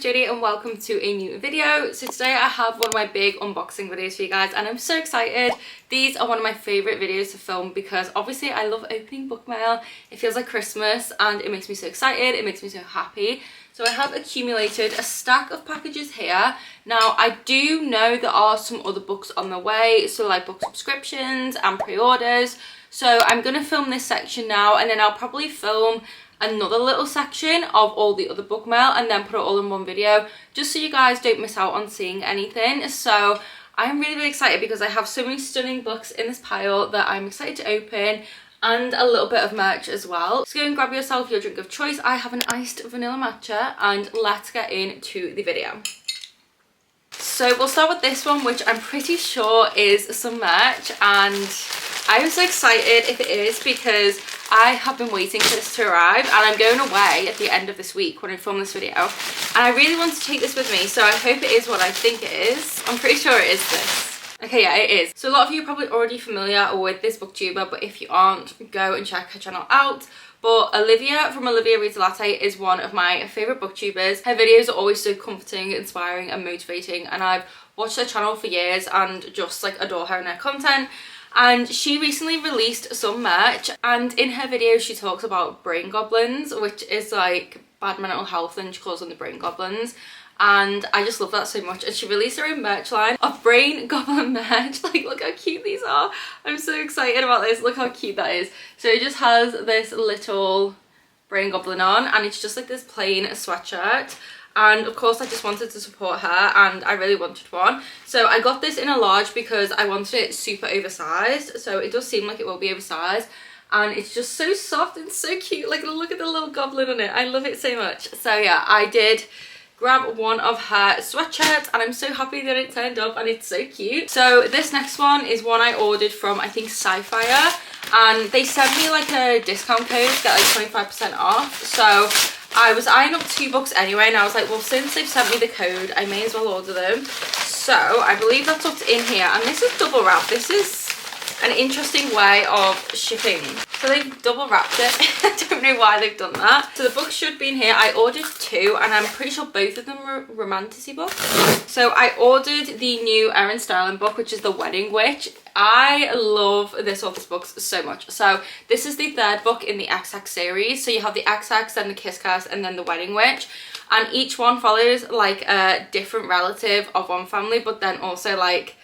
Jodie and welcome to a new video. So today I have one of my big unboxing videos for you guys and I'm so excited. These are one of my favourite videos to film because obviously I love opening book mail. It feels like Christmas and it makes me so excited, it makes me so happy. So I have accumulated a stack of packages here. Now I do know there are some other books on the way, so like book subscriptions and pre-orders. So I'm going to film this section now and then I'll probably film another little section of all the other book mail and then put it all in one video just so you guys don't miss out on seeing anything. So I'm really excited because I have so many stunning books in this pile that I'm excited to open, and a little bit of merch as well. So go and grab yourself your drink of choice. I have an iced vanilla matcha and let's get into the video. So we'll start with this one, which I'm pretty sure is some merch, and I'm so excited if it is because I have been waiting for this to arrive and I'm going away at the end of this week when I film this video, and I really want to take this with me, so I hope it is what I think it is. I'm pretty sure it is this. Okay, yeah, it is. So a lot of you are probably already familiar with this booktuber, but if you aren't, go and check her channel out. But Olivia from Olivia Reads a Latte is one of my favourite booktubers. Her videos are always so comforting, inspiring and motivating, and I've watched her channel for years and just like adore her and her content. And she recently released some merch, and in her video she talks about brain goblins, which is like bad mental health, and she calls them the brain goblins. And I just love that so much, and she released her own merch line of brain goblin merch. Like, look how cute these are. I'm so excited about this. Look how cute that is. So it just has this little brain goblin on, and it's just like this plain sweatshirt. And of course I just wanted to support her and I really wanted one. So I got this in a large because I wanted it super oversized. So it does seem like it will be oversized. And it's just so soft and so cute. Like, look at the little goblin on it. I love it so much. So yeah, I did grab one of her sweatshirts and I'm so happy that it turned up and it's so cute. So this next one is one I ordered from, I think, Sci-Fire, and they sent me like a discount code to get like 25% off. So I was eyeing up 2 books anyway, and I was like, well, since they've sent me the code, I may as well order them. So I believe that's what's in here, and this is double wrapped. This is an interesting way of shipping. So they've double wrapped it. I don't know why they've done that. So the books should be in here. I ordered 2 and I'm pretty sure both of them were romantasy books. So I ordered the new Erin Sterling book, which is The Wedding Witch. I love this author's books so much. So this is the 3rd book in the XX series. So you have the XX, then the Kiss Cast, and then The Wedding Witch. And each one follows like a different relative of one family, but then also like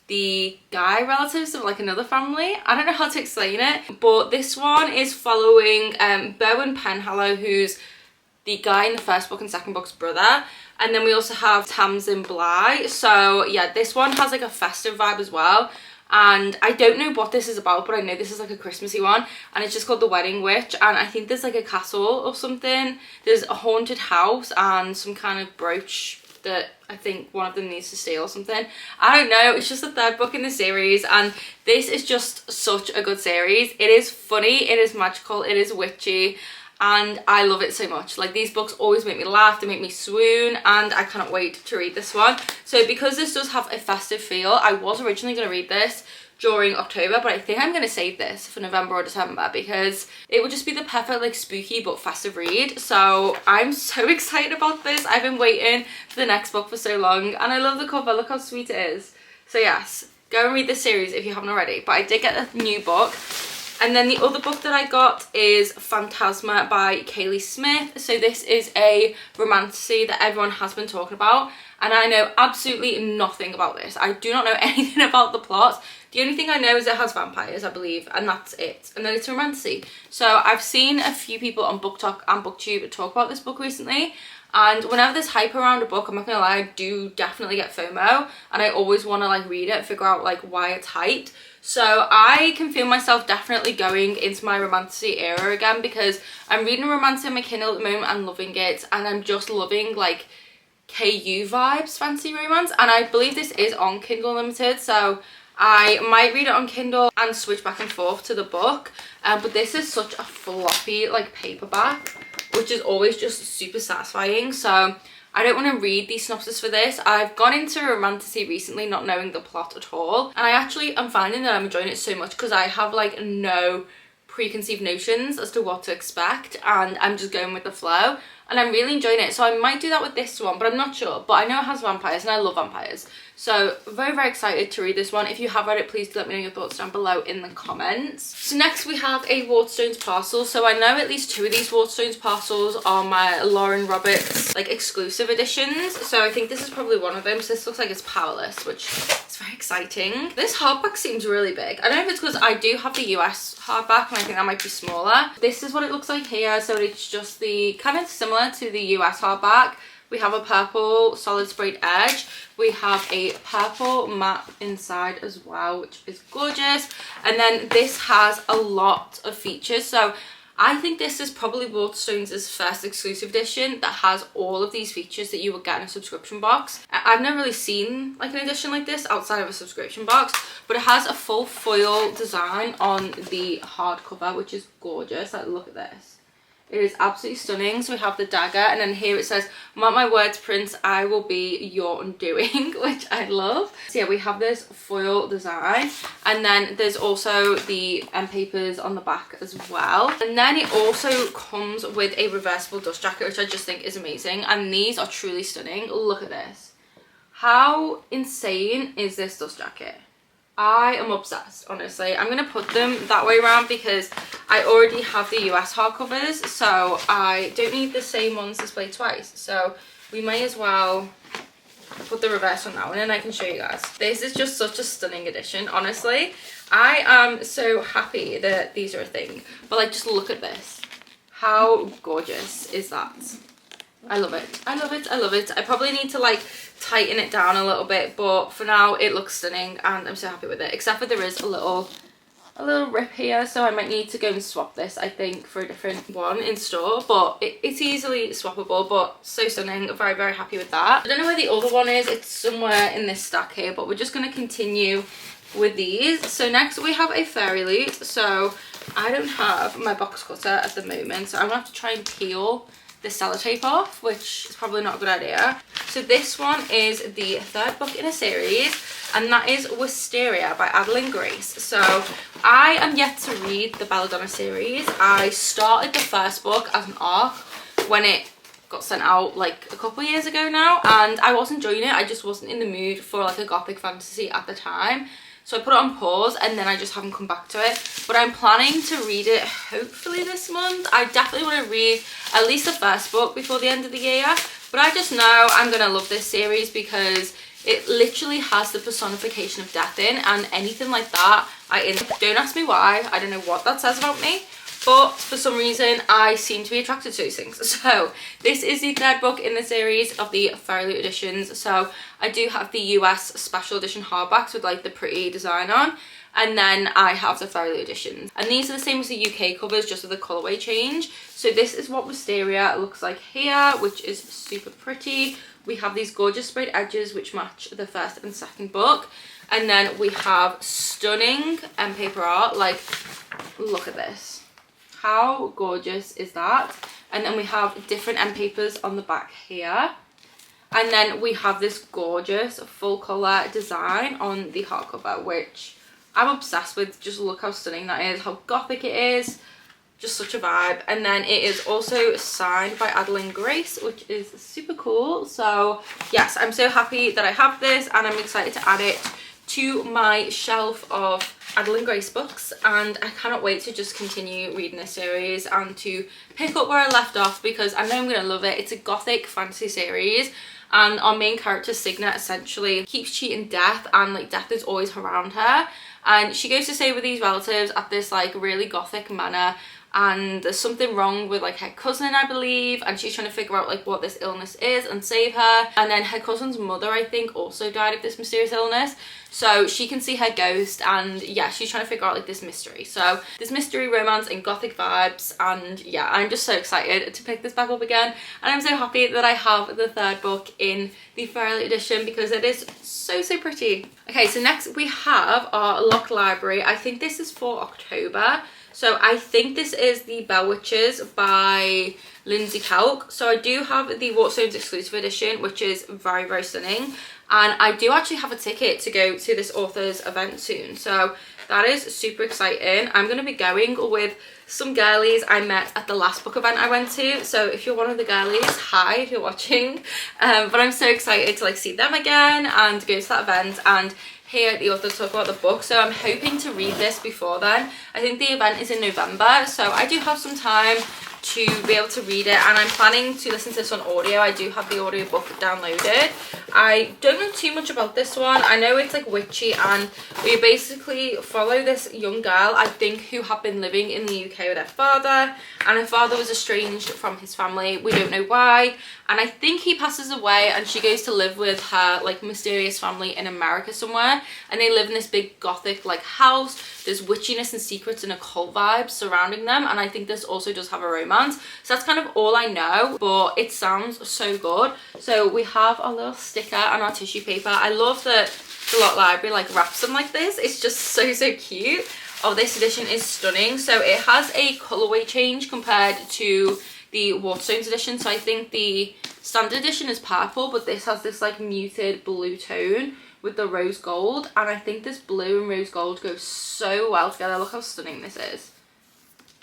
the guy relatives of like another family. I don't know how to explain it, but this one is following Bowen Penhallow, who's the guy in the 1st book and 2nd book's brother, and then we also have Tamsin Bly. So yeah, this one has like a festive vibe as well, and I don't know what this is about, but I know this is like a Christmassy one, and it's just called The Wedding Witch, and I think there's like a castle or something. There's a haunted house and some kind of brooch that I think one of them needs to steal or something. I don't know, it's just the 3rd book in the series, and this is just such a good series. It is funny, it is magical, it is witchy, and I love it so much. Like, these books always make me laugh, they make me swoon, and I cannot wait to read this one. So because this does have a festive feel, I was originally going to read this during October, but I think I'm going to save this for November or December because it would just be the perfect like spooky but festive read. So I'm so excited about this. I've been waiting for the next book for so long, and I love the cover. Look how sweet it is. So yes, go and read this series if you haven't already. But I did get a new book. And then the other book that I got is Phantasma by Kaylee Smith. So this is a romantasy that everyone has been talking about, and I know absolutely nothing about this. I do not know anything about the plot. The only thing I know is it has vampires, I believe, and that's it. And then it's a romantasy. So I've seen a few people on BookTok and BookTube talk about this book recently, and whenever there's hype around a book, I'm not gonna lie, I do definitely get FOMO, and I always want to like read it, figure out like why it's hyped. So I can feel myself definitely going into my romantasy era again, because I'm reading a romance on my Kindle at the moment and loving it, and I'm just loving like KU vibes, fancy romance, and I believe this is on Kindle Unlimited, so I might read it on Kindle and switch back and forth to the book. But this is such a floppy like paperback, which is always just super satisfying. So I don't want to read the synopsis for this. I've gone into romantasy recently not knowing the plot at all, and I actually am finding that I'm enjoying it so much because I have like no preconceived notions as to what to expect, and I'm just going with the flow. and I'm really enjoying it. So I might do that with this one, but I'm not sure. But I know it has vampires and I love vampires. So very, very excited to read this one. If you have read it, please do let me know your thoughts down below in the comments. So next we have a Waterstones parcel. So I know at least 2 of these Waterstones parcels are my Lauren Roberts like exclusive editions. So I think this is probably one of them. So this looks like it's Powerless, which is very exciting. This hardback seems really big. I don't know if it's because I do have the US hardback and I think that might be smaller. This is what it looks like here. So it's just the kind of similar to the US hardback. We have a purple solid sprayed edge. We have a purple map inside as well, which is gorgeous. And then this has a lot of features. So I think this is probably Waterstones' first exclusive edition that has all of these features that you would get in a subscription box. I've never really seen like an edition like this outside of a subscription box, but it has a full foil design on the hardcover, which is gorgeous. Like, look at this. It is absolutely stunning. So we have the dagger, and then here it says, "Mark my words, Prince, I will be your undoing," which I love. So yeah, we have this foil design, and then there's also the end papers on the back as well. And then it also comes with a reversible dust jacket, which I just think is amazing. And these are truly stunning. Look at this. How insane is this dust jacket? I am obsessed, honestly. I'm going to put them that way around because I already have the US hardcovers, so I don't need the same ones displayed twice. So we may as well put the reverse on that one and I can show you guys. This is just such a stunning edition, honestly. I am so happy that these are a thing. But like, just look at this. How gorgeous is that? I love it. I love it. I love it. I probably need to like tighten it down a little bit, but for now it looks stunning and I'm so happy with it, except for there is a little rip here, so I might need to go and swap this, I think, for a different one in store, but it's easily swappable. But so stunning. Very, very happy with that. I don't know where the other one is. It's somewhere in this stack here, but we're just going to continue with these. So next we have a fairy loot. So I don't have my box cutter at the moment, so I'm gonna have to try and peel the sellotape off, which is probably not a good idea. So this one is the 3rd book in a series, and that is Wisteria by Adeline Grace. So I am yet to read the Belladonna series. I started the 1st book as an ARC when it got sent out like a couple of years ago now, and I was enjoying it. I just wasn't in the mood for like a gothic fantasy at the time. So I put it on pause and then I just haven't come back to it. But I'm planning to read it hopefully this month. I definitely want to read at least the 1st book before the end of the year. But I just know I'm going to love this series because it literally has the personification of death in, and anything like that, don't ask me why. I don't know what that says about me. But for some reason, I seem to be attracted to these things. So this is the 3rd book in the series of the Fairy Loot editions. So I do have the US special edition hardbacks with like the pretty design on. And then I have the Fairy Loot editions. And these are the same as the UK covers, just with the colourway change. So this is what Wisteria looks like here, which is super pretty. We have these gorgeous sprayed edges, which match the 1st and 2nd book. And then we have stunning end paper art. Like, look at this. How gorgeous is that? And then we have different end papers on the back here. And then we have this gorgeous full colour design on the hardcover, which I'm obsessed with. Just look how stunning that is, how gothic it is. Just such a vibe. And then it is also signed by Adeline Grace, which is super cool. So yes, I'm so happy that I have this and I'm excited to add it to my shelf of Adeline Grace books, and I cannot wait to just continue reading this series and to pick up where I left off because I know I'm going to love it. It's a gothic fantasy series, and our main character Signa essentially keeps cheating death, and like death is always around her, and she goes to stay with these relatives at this like really gothic manor, and there's something wrong with like her cousin, I believe, and she's trying to figure out like what this illness is and save her. And then her cousin's mother, I think, also died of this mysterious illness, so she can see her ghost, and yeah, she's trying to figure out like this mystery. So this mystery, romance and gothic vibes, and yeah, I'm just so excited to pick this back up again, and I'm so happy that I have the 3rd book in the Fairy Loot edition because it is so pretty. Okay, so next we have our locked library. I think this is for October. So I think this is the Bell Witches by Lindsay Kelk. So I do have the Waterstones exclusive edition, which is very, very stunning. and I do actually have a ticket to go to this author's event soon, so that is super exciting. I'm going to be going with some girlies I met at the last book event I went to, so if you're one of the girlies, hi if you're watching. But I'm so excited to like see them again and go to that event and hear the author talk about the book, so I'm hoping to read this before then. I think the event is in November, so I do have some time to be able to read it, and I'm planning to listen to this on audio. I do have the audiobook downloaded. I don't know too much about this one. I know it's like witchy, and we basically follow this young girl, I think, who had been living in the UK with her father, and her father was estranged from his family. We don't know why, and I think he passes away and she goes to live with her like mysterious family in America somewhere, and they live in this big gothic like house. There's witchiness and secrets and occult vibes surrounding them, and I think this also does have a romance. So that's kind of all I know, but it sounds so good. So we have our little sticker and our tissue paper. I love that the Lot Library like wraps them like this. It's just so cute. Oh, this edition is stunning. So it has a colorway change compared to the Waterstones edition. So I think the standard edition is purple, but this has this like muted blue tone with the rose gold, and I think this blue and rose gold goes so well together. Look how stunning this is.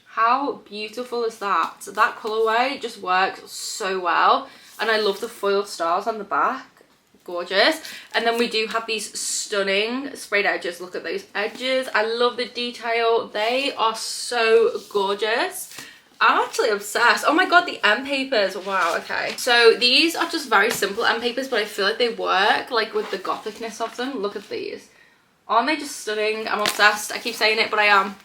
How beautiful is that? So that colorway just works so well, and I love the foiled stars on the back. Gorgeous. And then we do have these stunning sprayed edges. Look at those edges. I love the detail. They are so gorgeous. I'm actually obsessed. Oh my god, the end papers. Wow, okay. So these are just very simple end papers, but I feel like they work like with the gothicness of them. Look at these. Aren't they just stunning? I'm obsessed. I keep saying it, but I am.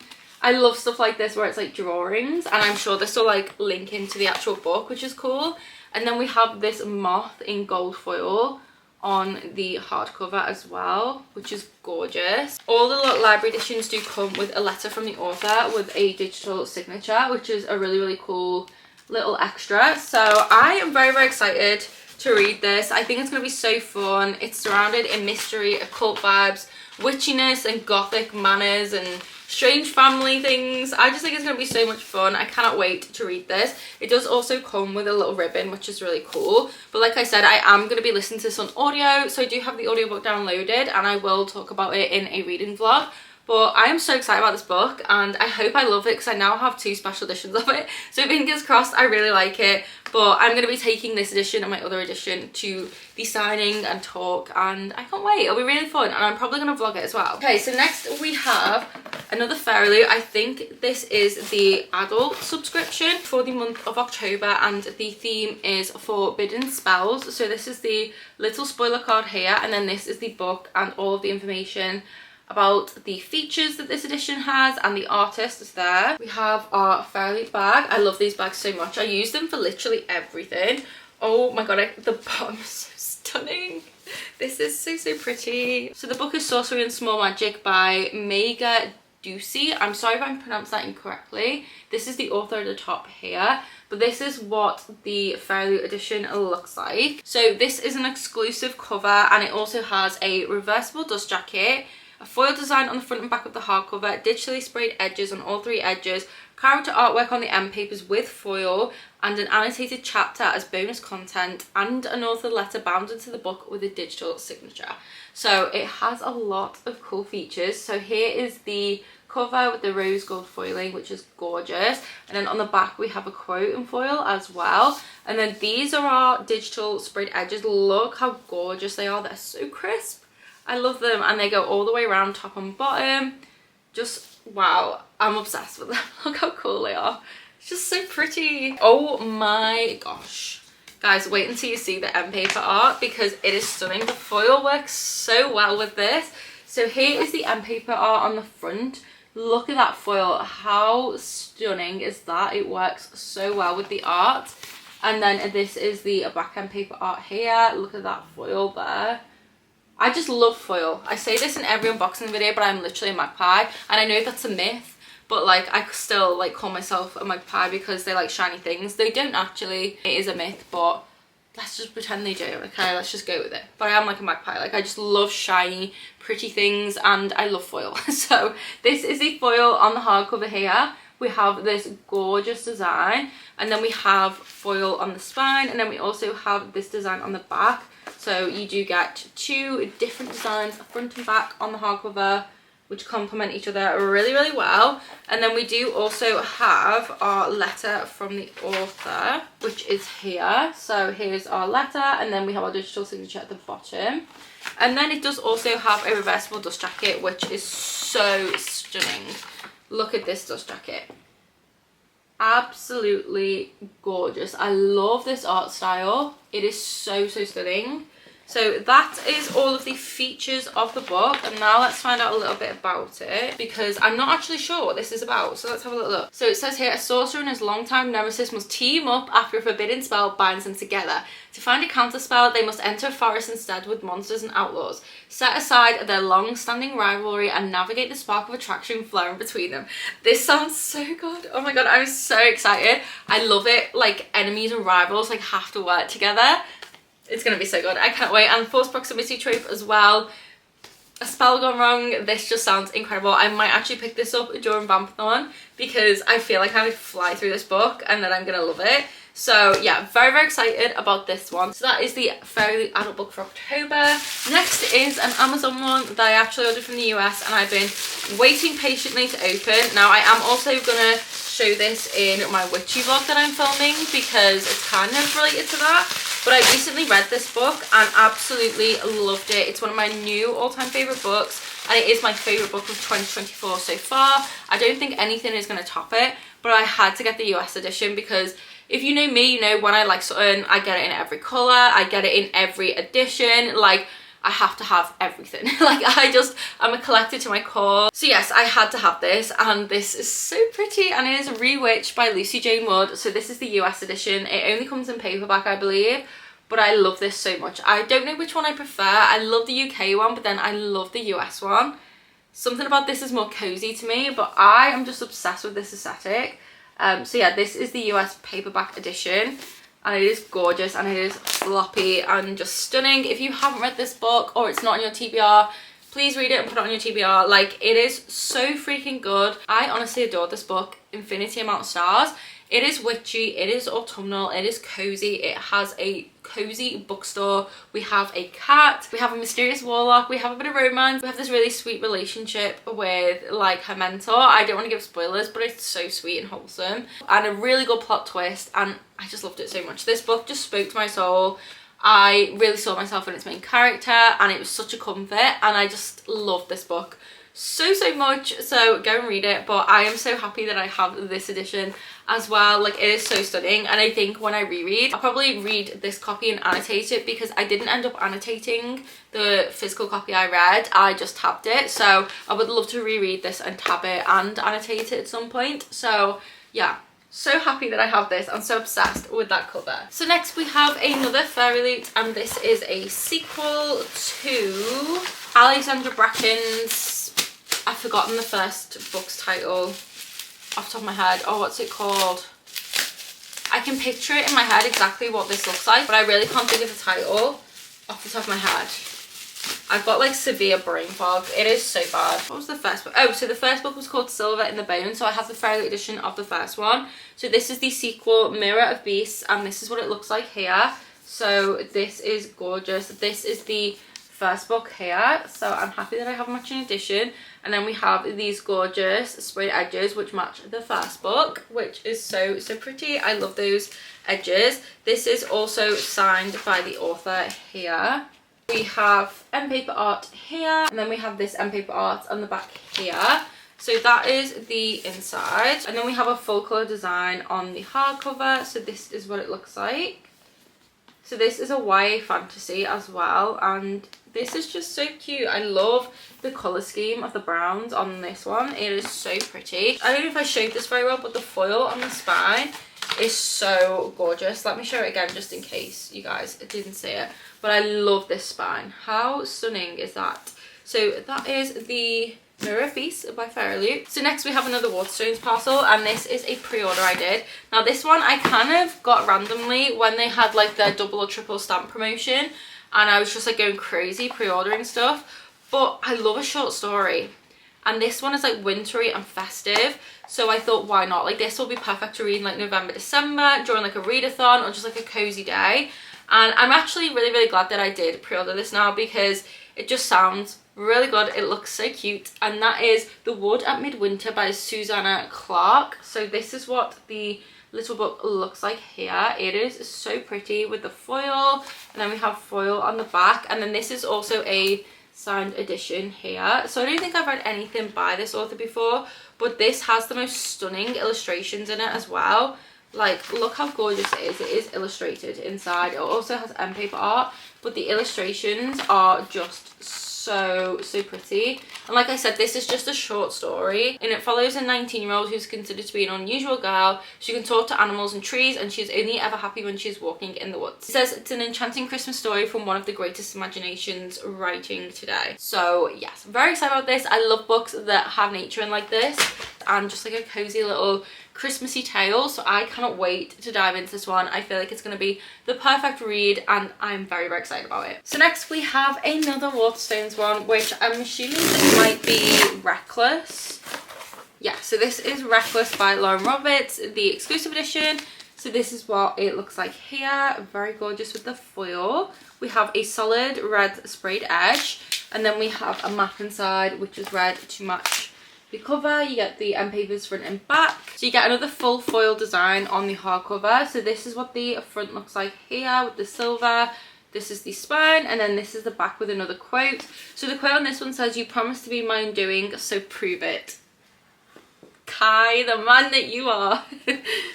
I love stuff like this where it's like drawings, and I'm sure this will like link into the actual book, which is cool. And then we have this moth in gold foil on the hardcover as well, which is gorgeous. All the library editions do come with a letter from the author with a digital signature, which is a really cool little extra. So I am very excited to read this. I think it's going to be so fun. It's surrounded in mystery, occult vibes, witchiness and gothic manners and strange family things. I just think it's going to be so much fun. I cannot wait to read this. It does also come with a little ribbon, which is really cool. But like I said, I am going to be listening to this on audio, so I do have the audiobook downloaded, and I will talk about it in a reading vlog. But I am so excited about this book, and I hope I love it because I now have 2 special editions of it. So fingers crossed I really like it. But I'm going to be taking this edition and my other edition to the signing and talk, and I can't wait. It'll be really fun, and I'm probably going to vlog it as well. Okay, so next we have another Fairy Loot. I think this is the adult subscription for the month of October, and the theme is Forbidden Spells. So this is the little spoiler card here, and then this is the book and all of the information about the features that this edition has, and the artist is there. We have our Fairy Loot bag. I love these bags so much. I use them for literally everything. Oh my god, the bottom is so stunning. This is so pretty. So the book is Sorcery and Small Magic by Mega Ducey. I'm sorry if I pronounced that incorrectly. This is the author at the top here, but this is what the Fairy Loot edition looks like. So this is an exclusive cover, and it also has a reversible dust jacket, a foil design on the front and back of the hardcover, digitally sprayed edges on all 3 edges, character artwork on the end papers with foil, and an annotated chapter as bonus content, and an author letter bound into the book with a digital signature. So it has a lot of cool features. So here is the cover with the rose gold foiling, which is gorgeous, and then on the back we have a quote in foil as well, and then these are our digital sprayed edges. Look how gorgeous they are. They're so crisp. I love them, and they go all the way around top and bottom. Just wow, I'm obsessed with them. Look how cool they are. It's just so pretty. Oh my gosh, guys, wait until you see the end paper art because it is stunning. The foil works so well with this. So here is the end paper art on the front. Look at that foil. How stunning is that? It works so well with the art. And then this is the back end paper art here. Look at that foil there. I just love foil. I say this in every unboxing video, but I'm literally a magpie, and I know that's a myth, but like I still like call myself a magpie because they like shiny things. They don't actually. It is a myth, but let's just pretend they do. Okay, let's just go with it. But I am like a magpie. Like I just love shiny, pretty things, and I love foil. So this is the foil on the hardcover here. We have this gorgeous design, and then we have foil on the spine, and then we also have this design on the back. So you do get 2 different designs, front and back on the hardcover, which complement each other really, really well. And then we do also have our letter from the author, which is here. So here's our letter, and then we have our digital signature at the bottom. And then it does also have a reversible dust jacket, which is so stunning. Look at this dust jacket. Absolutely gorgeous. I love this art style. It is so, so stunning. So that is all of the features of the book, and now let's find out a little bit about it, because I'm not actually sure what this is about. So let's have a little look. So it says here, a sorcerer and his longtime nemesis must team up after a forbidden spell binds them together. To find a counterspell, they must enter a forest instead with monsters and outlaws, set aside their long-standing rivalry and navigate the spark of attraction flowing between them. This sounds so good. Oh my god, I'm so excited. I love it. Like, enemies and rivals like have to work together. It's going to be so good. I can't wait. And forced proximity trope as well. A spell gone wrong. This just sounds incredible. I might actually pick this up during Vampathon because I feel like I would fly through this book and then I'm going to love it. So yeah, very, very excited about this one. So that is the Fairly Adult book for October. Next is an Amazon one that I actually ordered from the US and I've been waiting patiently to open. Now I am also going to show this in my witchy vlog that I'm filming because it's kind of related to that. But I recently read this book and absolutely loved it. It's one of my new all-time favourite books and it is my favourite book of 2024 so far. I don't think anything is going to top it, but I had to get the US edition because if you know me, you know when I like something, I get it in every colour, I get it in every edition. Like, I have to have everything. Like, I'm a collector to my core. So yes, I had to have this, and this is so pretty, and it is Rewitched by Lucy Jane Wood. So this is the US edition. It only comes in paperback, I believe, but I love this so much. I don't know which one I prefer. I love the UK one, but then I love the US one. Something about this is more cozy to me, but I am just obsessed with this aesthetic. So yeah, this is the US paperback edition. And it is gorgeous and it is floppy and just stunning. If you haven't read this book or it's not on your TBR, please read it and put it on your TBR. Like, it is so freaking good. I honestly adore this book. Infinity amount of stars. It is witchy, it is autumnal, it is cozy, it has a cozy bookstore, we have a cat, we have a mysterious warlock, we have a bit of romance, we have this really sweet relationship with like her mentor. I don't want to give spoilers, but it's so sweet and wholesome, and a really good plot twist, and I just loved it so much. This book just spoke to my soul. I really saw myself in its main character and it was such a comfort, and I just loved this book so much. So go and read it. But I am so happy that I have this edition as well. Like, it is so stunning, and I think when I reread, I'll probably read this copy and annotate it because I didn't end up annotating the physical copy I read. I just tabbed it, so I would love to reread this and tab it and annotate it at some point. So yeah, so happy that I have this. I'm so obsessed with that cover. So next we have another Fairy Loot, and this is a sequel to Alexandra Bracken's, I've forgotten the first book's title off the top of my head. Oh, what's it called? I can picture it in my head exactly what this looks like, but I really can't think of the title off the top of my head. I've got like severe brain fog. It is so bad. What was the first book? Oh, so the first book was called Silver in the Bone. So I have the Fairy Loot edition of the first one. So this is the sequel, Mirror of Beasts, and this is what it looks like here. So this is gorgeous. This is the first book here, so I'm happy that I have a matching edition. And then we have these gorgeous sprayed edges which match the first book, which is so pretty. I love those edges. This is also signed by the author here. We have end paper art here, and then we have this end paper art on the back here. So that is the inside, and then we have a full colour design on the hardcover. So this is what it looks like. So this is a YA fantasy as well, and this is just so cute. I love the colour scheme of the browns on this one. It is so pretty. I don't know if I showed this very well, but the foil on the spine is so gorgeous. Let me show it again just in case you guys didn't see it. But I love this spine. How stunning is that? So that is the Mirror of Beasts by Fairy Loot. So next we have another Waterstones parcel, and this is a pre-order I did. Now this one I kind of got randomly when they had like their double or triple stamp promotion, and I was just like going crazy pre-ordering stuff. But I love a short story, and this one is like wintry and festive, so I thought, why not? Like, this will be perfect to read in like November, December during like a readathon or just like a cozy day. And I'm actually really glad that I did pre-order this now because it just sounds really good. It looks so cute, and that is The Wood at Midwinter by Susanna Clarke. So this is what the little book looks like here. It is so pretty with the foil, and then we have foil on the back, and then this is also a signed edition here. So I don't think I've read anything by this author before, but this has the most stunning illustrations in it as well. Like, look how gorgeous it is. It is illustrated inside. It also has end paper art, but the illustrations are just so pretty. And like I said, this is just a short story, and it follows a 19-year-old who's considered to be an unusual girl. She can talk to animals and trees, and she's only ever happy when she's walking in the woods. It says it's an enchanting Christmas story from one of the greatest imaginations writing today. So yes, very excited about this. I love books that have nature in like this, and just like a cozy little Christmassy tale, so I cannot wait to dive into this one. I feel like it's going to be the perfect read, and I'm very excited about it. So next we have another Waterstones one, which I'm assuming this might be Reckless. Yeah, so this is Reckless by Lauren Roberts, the exclusive edition. So this is what it looks like here. Very gorgeous with the foil. We have a solid red sprayed edge, and then we have a map inside which is red to match the cover. You get the end papers front and back, so you get another full foil design on the hardcover. So this is what the front looks like here with the silver. This is the spine, and then this is the back with another quote. So the quote on this one says, "You promised to be my undoing, so prove it." Kai, the man that you are.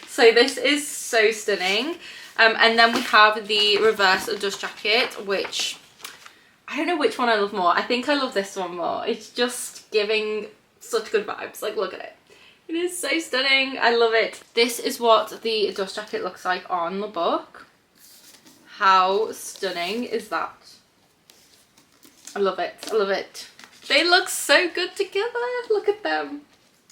So this is so stunning. And then we have the reverse dust jacket, which I don't know which one I love more. I think I love this one more. It's just giving such good vibes. Like, look at it. It is so stunning. I love it. This is what the dust jacket looks like on the book. How stunning is that? I love it. I love it. They look so good together. Look at them.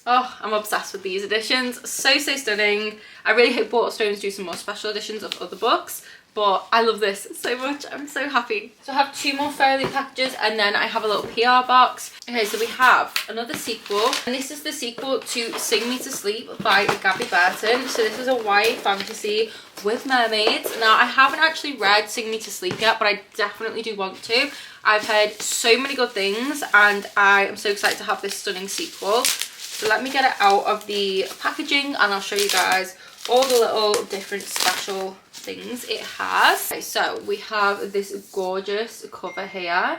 Oh, I'm obsessed with these editions. So stunning. I really hope Waterstones do some more special editions of other books, but I love this so much. I'm so happy. So I have 2 more Fairly packages, and then I have a little PR box. Okay, so we have another sequel, and this is the sequel to Sing Me to Sleep by Gabby Burton. So this is a YA fantasy with mermaids. Now, I haven't actually read Sing Me to Sleep yet, but I definitely do want to. I've heard so many good things, and I am so excited to have this stunning sequel. So let me get it out of the packaging, and I'll show you guys all the little different special things it has. Okay, so we have this gorgeous cover here,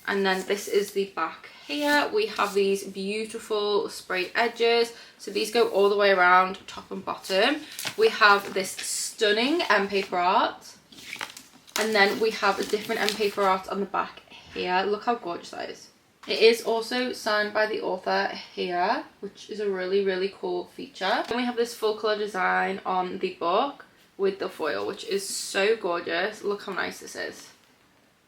and then this is the back here. We have these beautiful sprayed edges, so these go all the way around top and bottom. We have this stunning end paper art, and then we have a different end paper art on the back here. Look how gorgeous that is. It is also signed by the author here, which is a really cool feature. And we have this full colour design on the book with the foil, which is so gorgeous. Look how nice this is.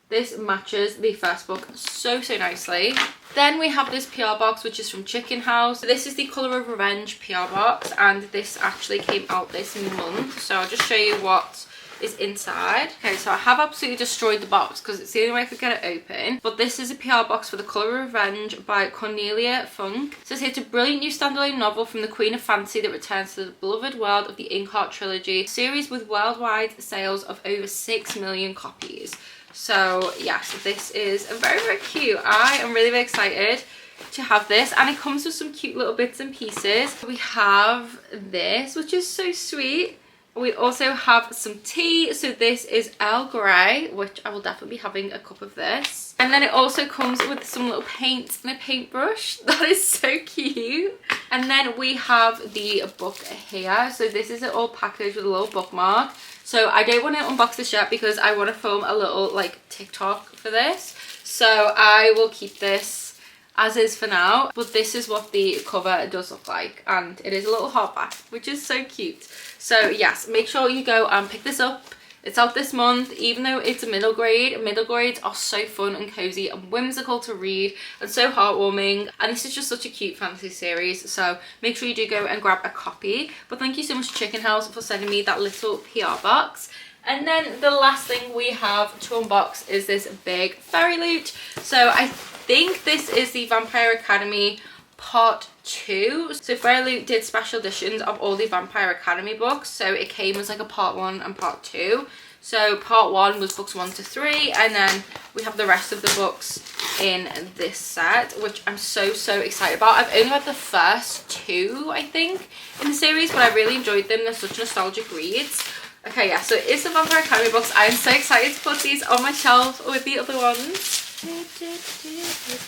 This matches the first book so nicely. Then we have this PR box, which is from Chicken House. This is the Colour of Revenge PR box, and this actually came out this month. So I'll just show you what is inside. Okay, so I have absolutely destroyed the box because it's the only way I could get it open, but this is a PR box for The Colour of Revenge by Cornelia Funk. It says here, it's a brilliant new standalone novel from the Queen of Fantasy that returns to the beloved world of the Inkheart trilogy, a series with worldwide sales of over 6 million copies. So yes, this is very cute. I am really excited to have this, and it comes with some cute little bits and pieces. We have this, which is so sweet. We also have some tea. So this is Earl Grey, which I will definitely be having a cup of this. And then it also comes with some little paint and a paintbrush. That is so cute. And then we have the book here. So this is it all packaged with a little bookmark. So I don't want to unbox this yet because I want to film a little like TikTok for this. So I will keep this as is for now, but this is what the cover does look like, and it is a little hardback, which is so cute. So yes, make sure you go and pick this up. It's out this month. Even though it's a middle grade, middle grades are so fun and cozy and whimsical to read and so heartwarming, and this is just such a cute fantasy series, so make sure you do go and grab a copy. But thank you so much to Chicken House for sending me that little PR box. And then the last thing we have to unbox is this big fairy loot. So I think this is the Vampire Academy Part 2. So Fairy Loot did special editions of all the Vampire Academy books, so it came as like a Part 1 and Part 2. So part 1 was books 1 to 3, and then we have the rest of the books in this set, which I'm so excited about. I've only read the first 2, I think, in the series, but I really enjoyed them. They're such nostalgic reads. Okay, yeah, so it's the Vampire Academy books. I am so excited to put these on my shelf with the other ones. I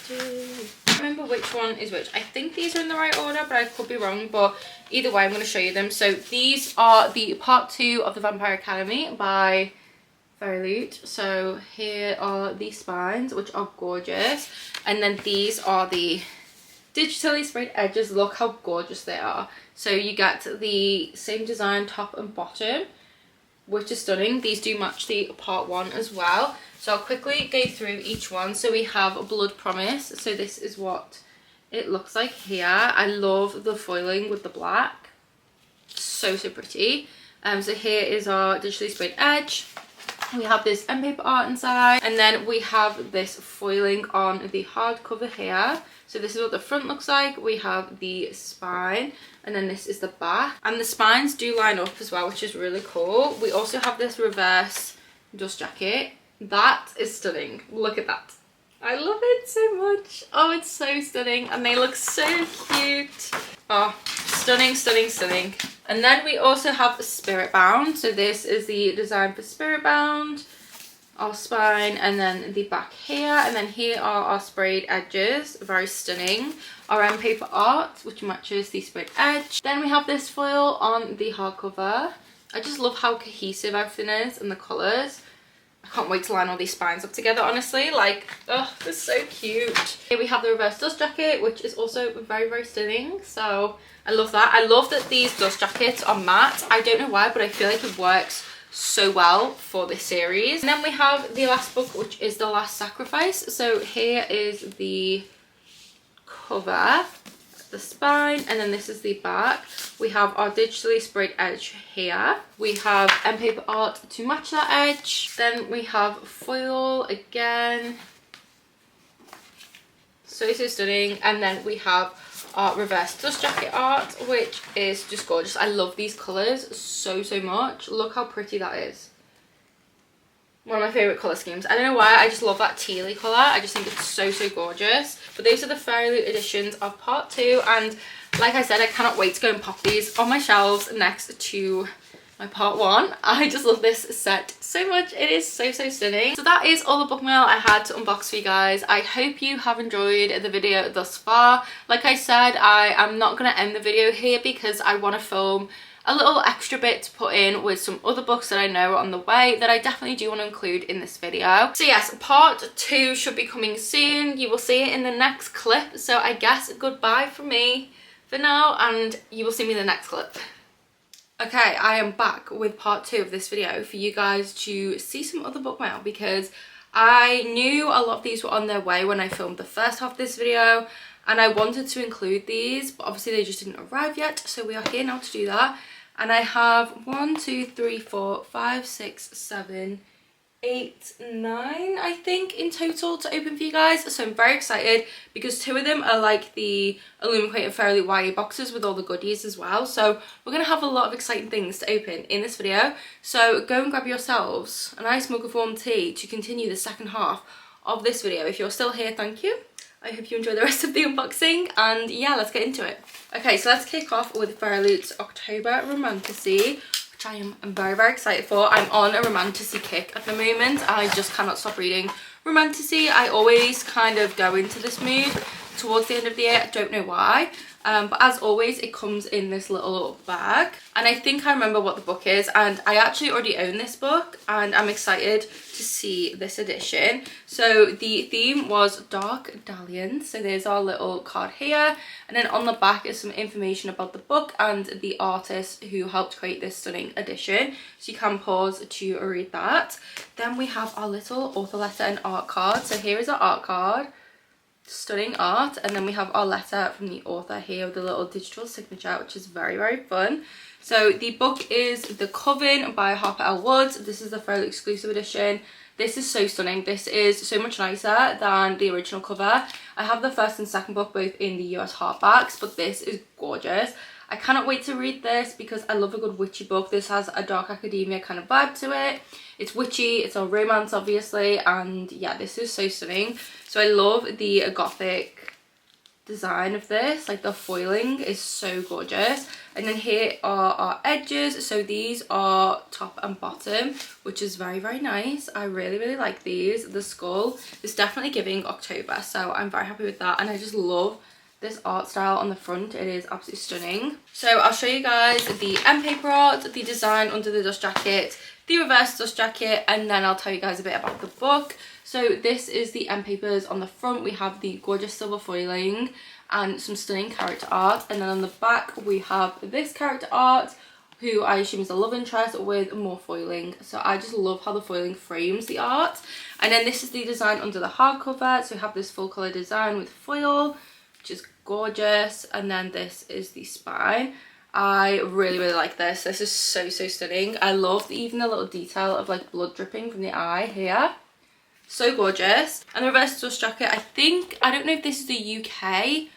don't remember which one is which. I think these are in the right order, but I could be wrong. But either way, I'm going to show you them. So these are the part 2 of the Vampire Academy by Loot. So here are the spines, which are gorgeous, and then these are the digitally sprayed edges. Look how gorgeous they are. So you get the same design top and bottom, which is stunning. These do match the part 1 as well. So I'll quickly go through each one. So we have a Blood Promise. So this is what it looks like here. I love the foiling with the black. So pretty. So here is our digitally sprayed edge. We have this end paper art inside, and then we have this foiling on the hardcover here. So this is what the front looks like. We have the spine, and then this is the back, and the spines do line up as well, which is really cool. We also have this reverse dust jacket. That is stunning. Look at that. I love it so much. Oh, it's so stunning, and they look so cute. Oh, stunning. And then we also have Spirit Bound. So this is the design for Spirit Bound, our spine, and then the back here, and then here are our sprayed edges. Very stunning. Our end paper art, which matches the sprayed edge. Then we have this foil on the hardcover. I just love how cohesive everything is and the colours. I can't wait to line all these spines up together, honestly. Like, oh, they're so cute. Here we have the reverse dust jacket, which is also very stunning. So I love that. I love that these dust jackets are matte. I don't know why, but I feel like it works so well for this series. And then we have the last book, which is The Last Sacrifice. So here is the cover, the spine, and then this is the back. We have our digitally sprayed edge here. We have end paper art to match that edge. Then we have foil again. So stunning. And then we have our reverse dust jacket art, which is just gorgeous. I love these colours so much. Look how pretty that is. One of my favourite colour schemes. I don't know why, I just love that tealy colour. I just think it's so gorgeous. But those are the Loot editions of part 2, and like I said, I cannot wait to go and pop these on my shelves next to my part 1. I just love this set so much. It is so stunning. So that is all the book mail I had to unbox for you guys. I hope you have enjoyed the video thus far. Like I said, I am not going to end the video here because I want to film a little extra bit to put in with some other books that I know are on the way that I definitely do want to include in this video. So yes, part 2 should be coming soon. You will see it in the next clip. So I guess goodbye from me for now, and you will see me in the next clip. Okay, I am back with part 2 of this video for you guys to see some other book mail, because I knew a lot of these were on their way when I filmed the first half of this video, and I wanted to include these, but obviously they just didn't arrive yet. So we are here now to do that. And I have 1, 2, 3, 4, 5, 6, 7, 8, 9, I think, in total to open for you guys. So I'm very excited because 2 of them are like the Illuminated Fairly YA boxes with all the goodies as well. So we're going to have a lot of exciting things to open in this video. So go and grab yourselves a nice mug of warm tea to continue the second half of this video. If you're still here, thank you. I hope you enjoy the rest of the unboxing, and yeah, let's get into it. Okay, so let's kick off with Loot's October Romantasy, which I am very excited for. I'm on a romantasy kick at the moment. I just cannot stop reading romantasy. I always kind of go into this mood towards the end of the year. I don't know why. But as always, it comes in this little bag, and I think I remember what the book is, and I actually already own this book, and I'm excited to see this edition. So the theme was Dark Dalliance. So there's our little card here, and then on the back is some information about the book and the artist who helped create this stunning edition. So you can pause to read that. Then we have our little author letter and art card. So here is our art card. Stunning art, and then we have our letter from the author here with a little digital signature, which is very fun. So the book is The Coven by Harper L. Woods. This is the Loot exclusive edition. This is so stunning. This is so much nicer than the original cover. I have the first and second book both in the US hardbacks, but this is gorgeous. I cannot wait to read this because I love a good witchy book. This has a dark academia kind of vibe to it. It's witchy, it's all romance obviously, and yeah, this is so stunning. So I love the gothic design of this, like the foiling is so gorgeous. And then here are our edges, so these are top and bottom, which is very, very nice. I really like these. The skull is definitely giving October, so I'm very happy with that. And I just love this art style on the front. It is absolutely stunning. So I'll show you guys the end paper art, the design under the dust jacket, the reverse dust jacket, and then I'll tell you guys a bit about the book. So this is the end papers. On the front we have the gorgeous silver foiling and some stunning character art, and then on the back we have this character art, who I assume is a love interest, with more foiling. So I just love how the foiling frames the art. And then this is the design under the hardcover. So we have this full colour design with foil, which is gorgeous, and then this is the spine. I really like this. This is so stunning. I love even the little detail of like blood dripping from the eye here. So gorgeous. And the reverse dust jacket, I don't know if this is the UK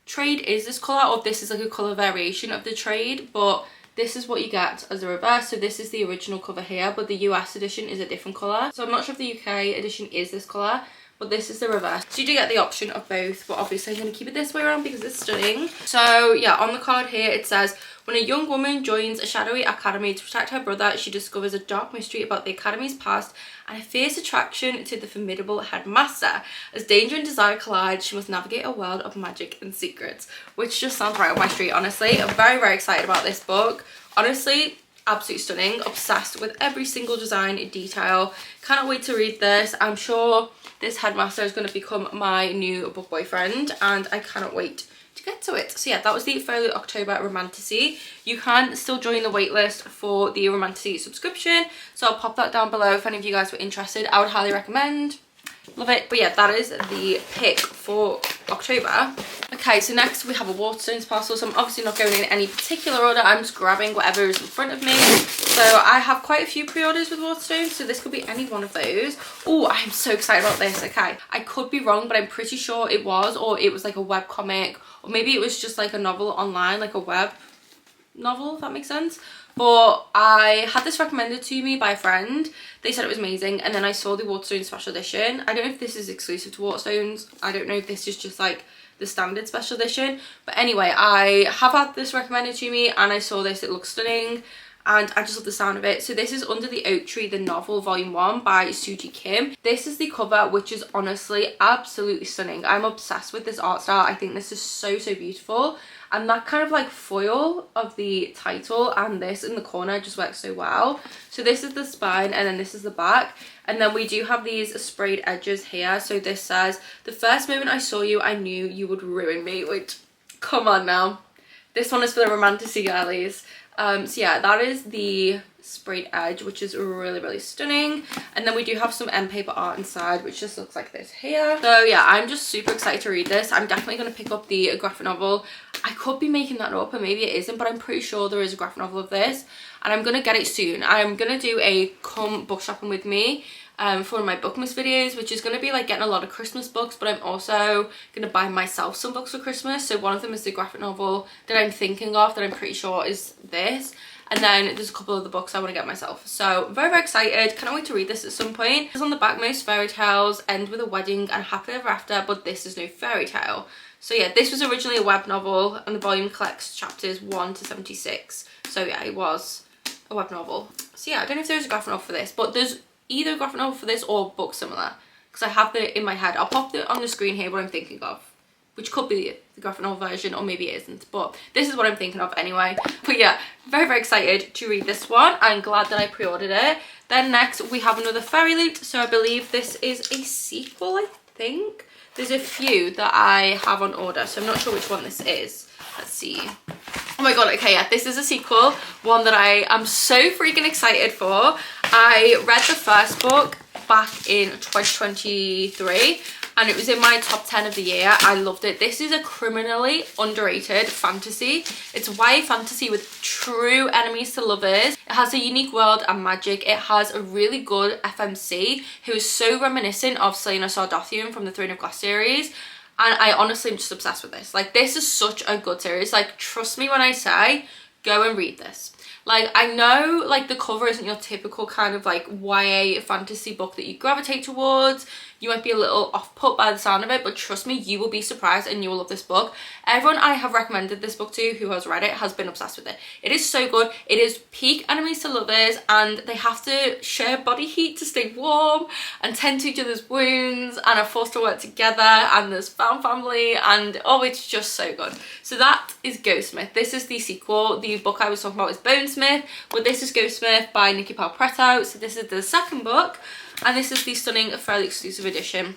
trade is this colour, or if this is like a colour variation of the trade, but this is what you get as a reverse. So this is the original cover here, but the US edition is a different colour. So I'm not sure if the UK edition is this colour, but this is the reverse. So you do get the option of both, but obviously I'm going to keep it this way around because it's stunning. So yeah, on the card here it says, when a young woman joins a shadowy academy to protect her brother, she discovers a dark mystery about the academy's past and a fierce attraction to the formidable headmaster. As danger and desire collide, she must navigate a world of magic and secrets, which just sounds right up my street, honestly. I'm very excited about this book. Honestly, absolutely stunning. Obsessed with every single design detail. Cannot wait to read this. I'm sure this headmaster is going to become my new book boyfriend, and I cannot wait to get to it. So yeah, that was the Folio October Romantasy. You can still join the waitlist for the Romantasy subscription, so I'll pop that down below if any of you guys were interested. I would highly recommend. Love it. But yeah, that is the pick for October. Okay, so next we have a waterstones parcel. So I'm obviously not going in any particular order. I'm just grabbing whatever is in front of me. So I have quite a few pre-orders with waterstones, so this could be any one of those. Oh, I am so excited about this. Okay, I could be wrong, but I'm pretty sure it was, or it was like a web comic, or maybe it was just like a novel online, like a web novel, if that makes sense. But I had this recommended to me by a friend. They said it was amazing, and then I saw the Waterstones special edition. I don't know if this is exclusive to Waterstones. I don't know if this is just like the standard special edition, but anyway, I have had this recommended to me and I saw this. It looks stunning and I just love the sound of it. So this is Under the Oak Tree, the novel, volume 1 by Suji Kim. This is the cover, which is honestly absolutely stunning. I'm obsessed with this art style. I think this is so beautiful, and that kind of like foil of the title and this in the corner just works so well. So this is the spine, and then this is the back, and then we do have these sprayed edges here. So this says, the first moment I saw you, I knew you would ruin me, which, come on now. This one is for the Romantasy girlies. So yeah, that is the sprayed edge, which is really stunning. And then we do have some end paper art inside, which just looks like this here. So yeah, I'm just super excited to read this. I'm definitely going to pick up the graphic novel. I could be making that up, or maybe it isn't, but I'm pretty sure there is a graphic novel of this, and I'm going to get it soon. I'm going to do a come book shopping with me for one of my Bookmas videos, which is going to be like getting a lot of Christmas books, but I'm also going to buy myself some books for Christmas. So one of them is the graphic novel that I'm thinking of, that I'm pretty sure is this, and then there's a couple of the books I want to get myself. So very excited. Can't wait to read this at some point. Because on the back, most fairy tales end with a wedding and happily ever after, but this is no fairy tale. So yeah, this was originally a web novel, and the volume collects chapters 1 to 76. So yeah, it was a web novel. So yeah, I don't know if there's a graphic novel for this, but there's either a graphic novel for this or book similar, because I have it in my head. I'll pop it on the screen here what I'm thinking of, which could be the graphic novel version, or maybe it isn't, but this is what I'm thinking of anyway. But yeah, very excited to read this one. I'm glad that I pre-ordered it. Then next we have another Fairy Loot. So I believe this is a sequel, I think. There's a few that I have on order, so I'm not sure which one this is. Let's see. Oh my god, okay, yeah, this is a sequel, one that I am so freaking excited for. I read the first book back in 2023, and it was in my top 10 of the year. I loved it. This is a criminally underrated fantasy. It's YA fantasy with true enemies to lovers. It has a unique world and magic. It has a really good FMC who is so reminiscent of Selena Sardothian from the Throne of Glass series. and I honestly am just obsessed with this. Like, this is such a good series. Like, trust me when I say go and read this. Like, I know like the cover isn't your typical kind of like YA fantasy book that you gravitate towards. You might be a little off put by the sound of it, but trust me, you will be surprised and you will love this book. Everyone I have recommended this book to who has read it has been obsessed with it. It is so good. It is peak enemies to lovers, and they have to share body heat to stay warm and tend to each other's wounds and are forced to work together, and there's found family, and oh, it's just so good. So that is Ghostsmith. This is the sequel. The book I was talking about is Bonesmith, but this is Ghostsmith by Nikki Palpretto. So this is the second book. And this is the stunning, fairly exclusive edition.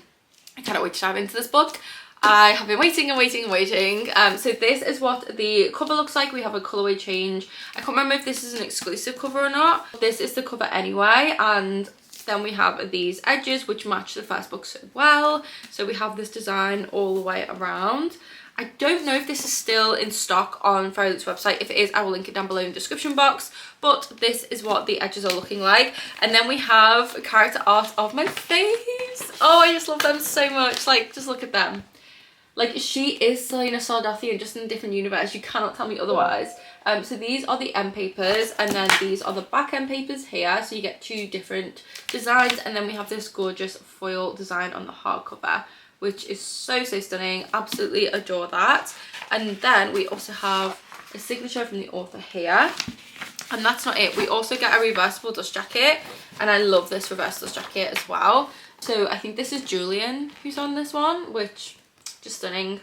I cannot wait to dive into this book. I have been waiting and waiting and waiting. So this is what the cover looks like. We have a colourway change. I can't remember if this is an exclusive cover or not. This is the cover anyway. And then we have these edges which match the first book so well. So we have this design all the way around. I don't know if this is still in stock on Fairyloot's website. If it is, I will link it down below in the description box. But this is what the edges are looking like. And then we have character art of my faves. Oh, I just love them so much. Like, just look at them. Like, she is Selena Sardathian, just in a different universe. You cannot tell me otherwise. So these are the end papers, and then these are the back end papers here. So you get two different designs, and then we have this gorgeous foil design on the hardcover, which is so stunning. Absolutely adore that. And then we also have a signature from the author here. And that's not it. We also get a reversible dust jacket, and I love this reverse dust jacket as well. So I think this is Julian who's on this one, which just stunning.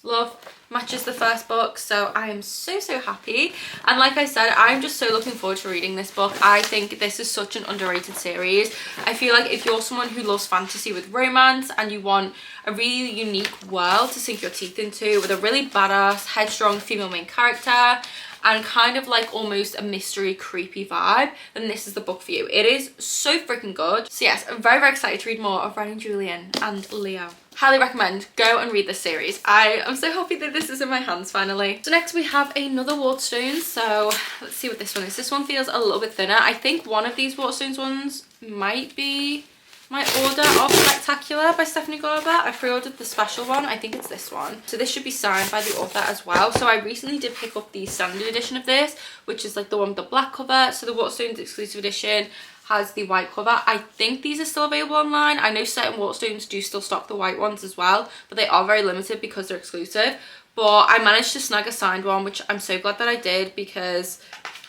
Love. Matches the first book, so I am so happy. And like I said, I'm just so looking forward to reading this book. I think this is such an underrated series. I feel like if you're someone who loves fantasy with romance and you want a really unique world to sink your teeth into with a really badass, headstrong female main character and kind of like almost a mystery creepy vibe, then this is the book for you. It is so freaking good. So yes, I'm very excited to read more of Ren and Julian and Leo. Highly recommend. Go and read this series. I am so happy that this is in my hands finally. So next we have another Waterstones. So let's see what this one is. This one feels a little bit thinner. I think one of these Waterstones ones might be my order of Spectacular by Stephanie Garber. I pre-ordered the special one. I think it's this one. So this should be signed by the author as well. So I recently did pick up the standard edition of this, which is like the one with the black cover. So the Waterstones exclusive edition has the white cover. I think these are still available online. I know certain Waterstones do still stock the white ones as well, but they are very limited because they're exclusive. But I managed to snag a signed one, which I'm so glad that I did, because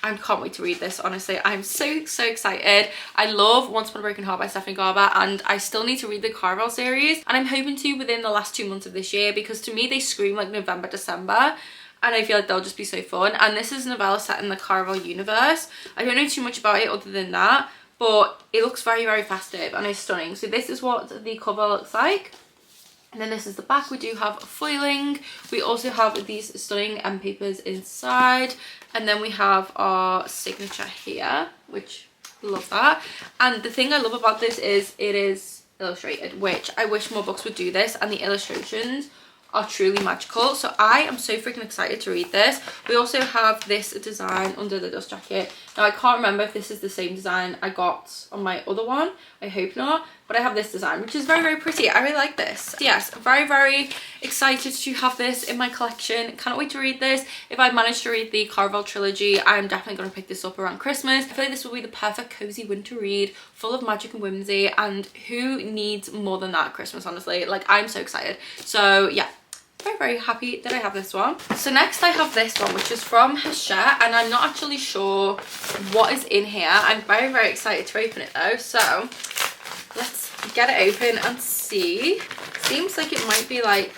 I can't wait to read this. Honestly, I'm so excited. I love Once Upon a Broken Heart by Stephanie Garber, and I still need to read the Caraval series, and I'm hoping to within the last 2 months of this year, because to me they scream like November, December, and I feel like they'll just be so fun. And this is a novella set in the Caraval universe. I don't know too much about it other than that, but it looks very festive and it's stunning. So this is what the cover looks like. And then this is the back. We do have foiling. We also have these stunning end papers inside. And then we have our signature here, which I love that. And the thing I love about this is it is illustrated, which I wish more books would do this. And the illustrations are truly magical. So I am so freaking excited to read this. We also have this design under the dust jacket. Now I can't remember if this is the same design I got on my other one. I hope not. But I have this design, which is very pretty. I really like this. So yes, very excited to have this in my collection. Cannot wait to read this. If I manage to read the Caraval trilogy, I'm definitely going to pick this up around Christmas. I feel like this will be the perfect cozy winter read, full of magic and whimsy, and who needs more than that at Christmas, honestly? Like, I'm so excited. So yeah, very happy that I have this one. So next I have this one, which is from Hachette, and I'm not actually sure what is in here. I'm very excited to open it though, so let's get it open and see. Seems like it might be like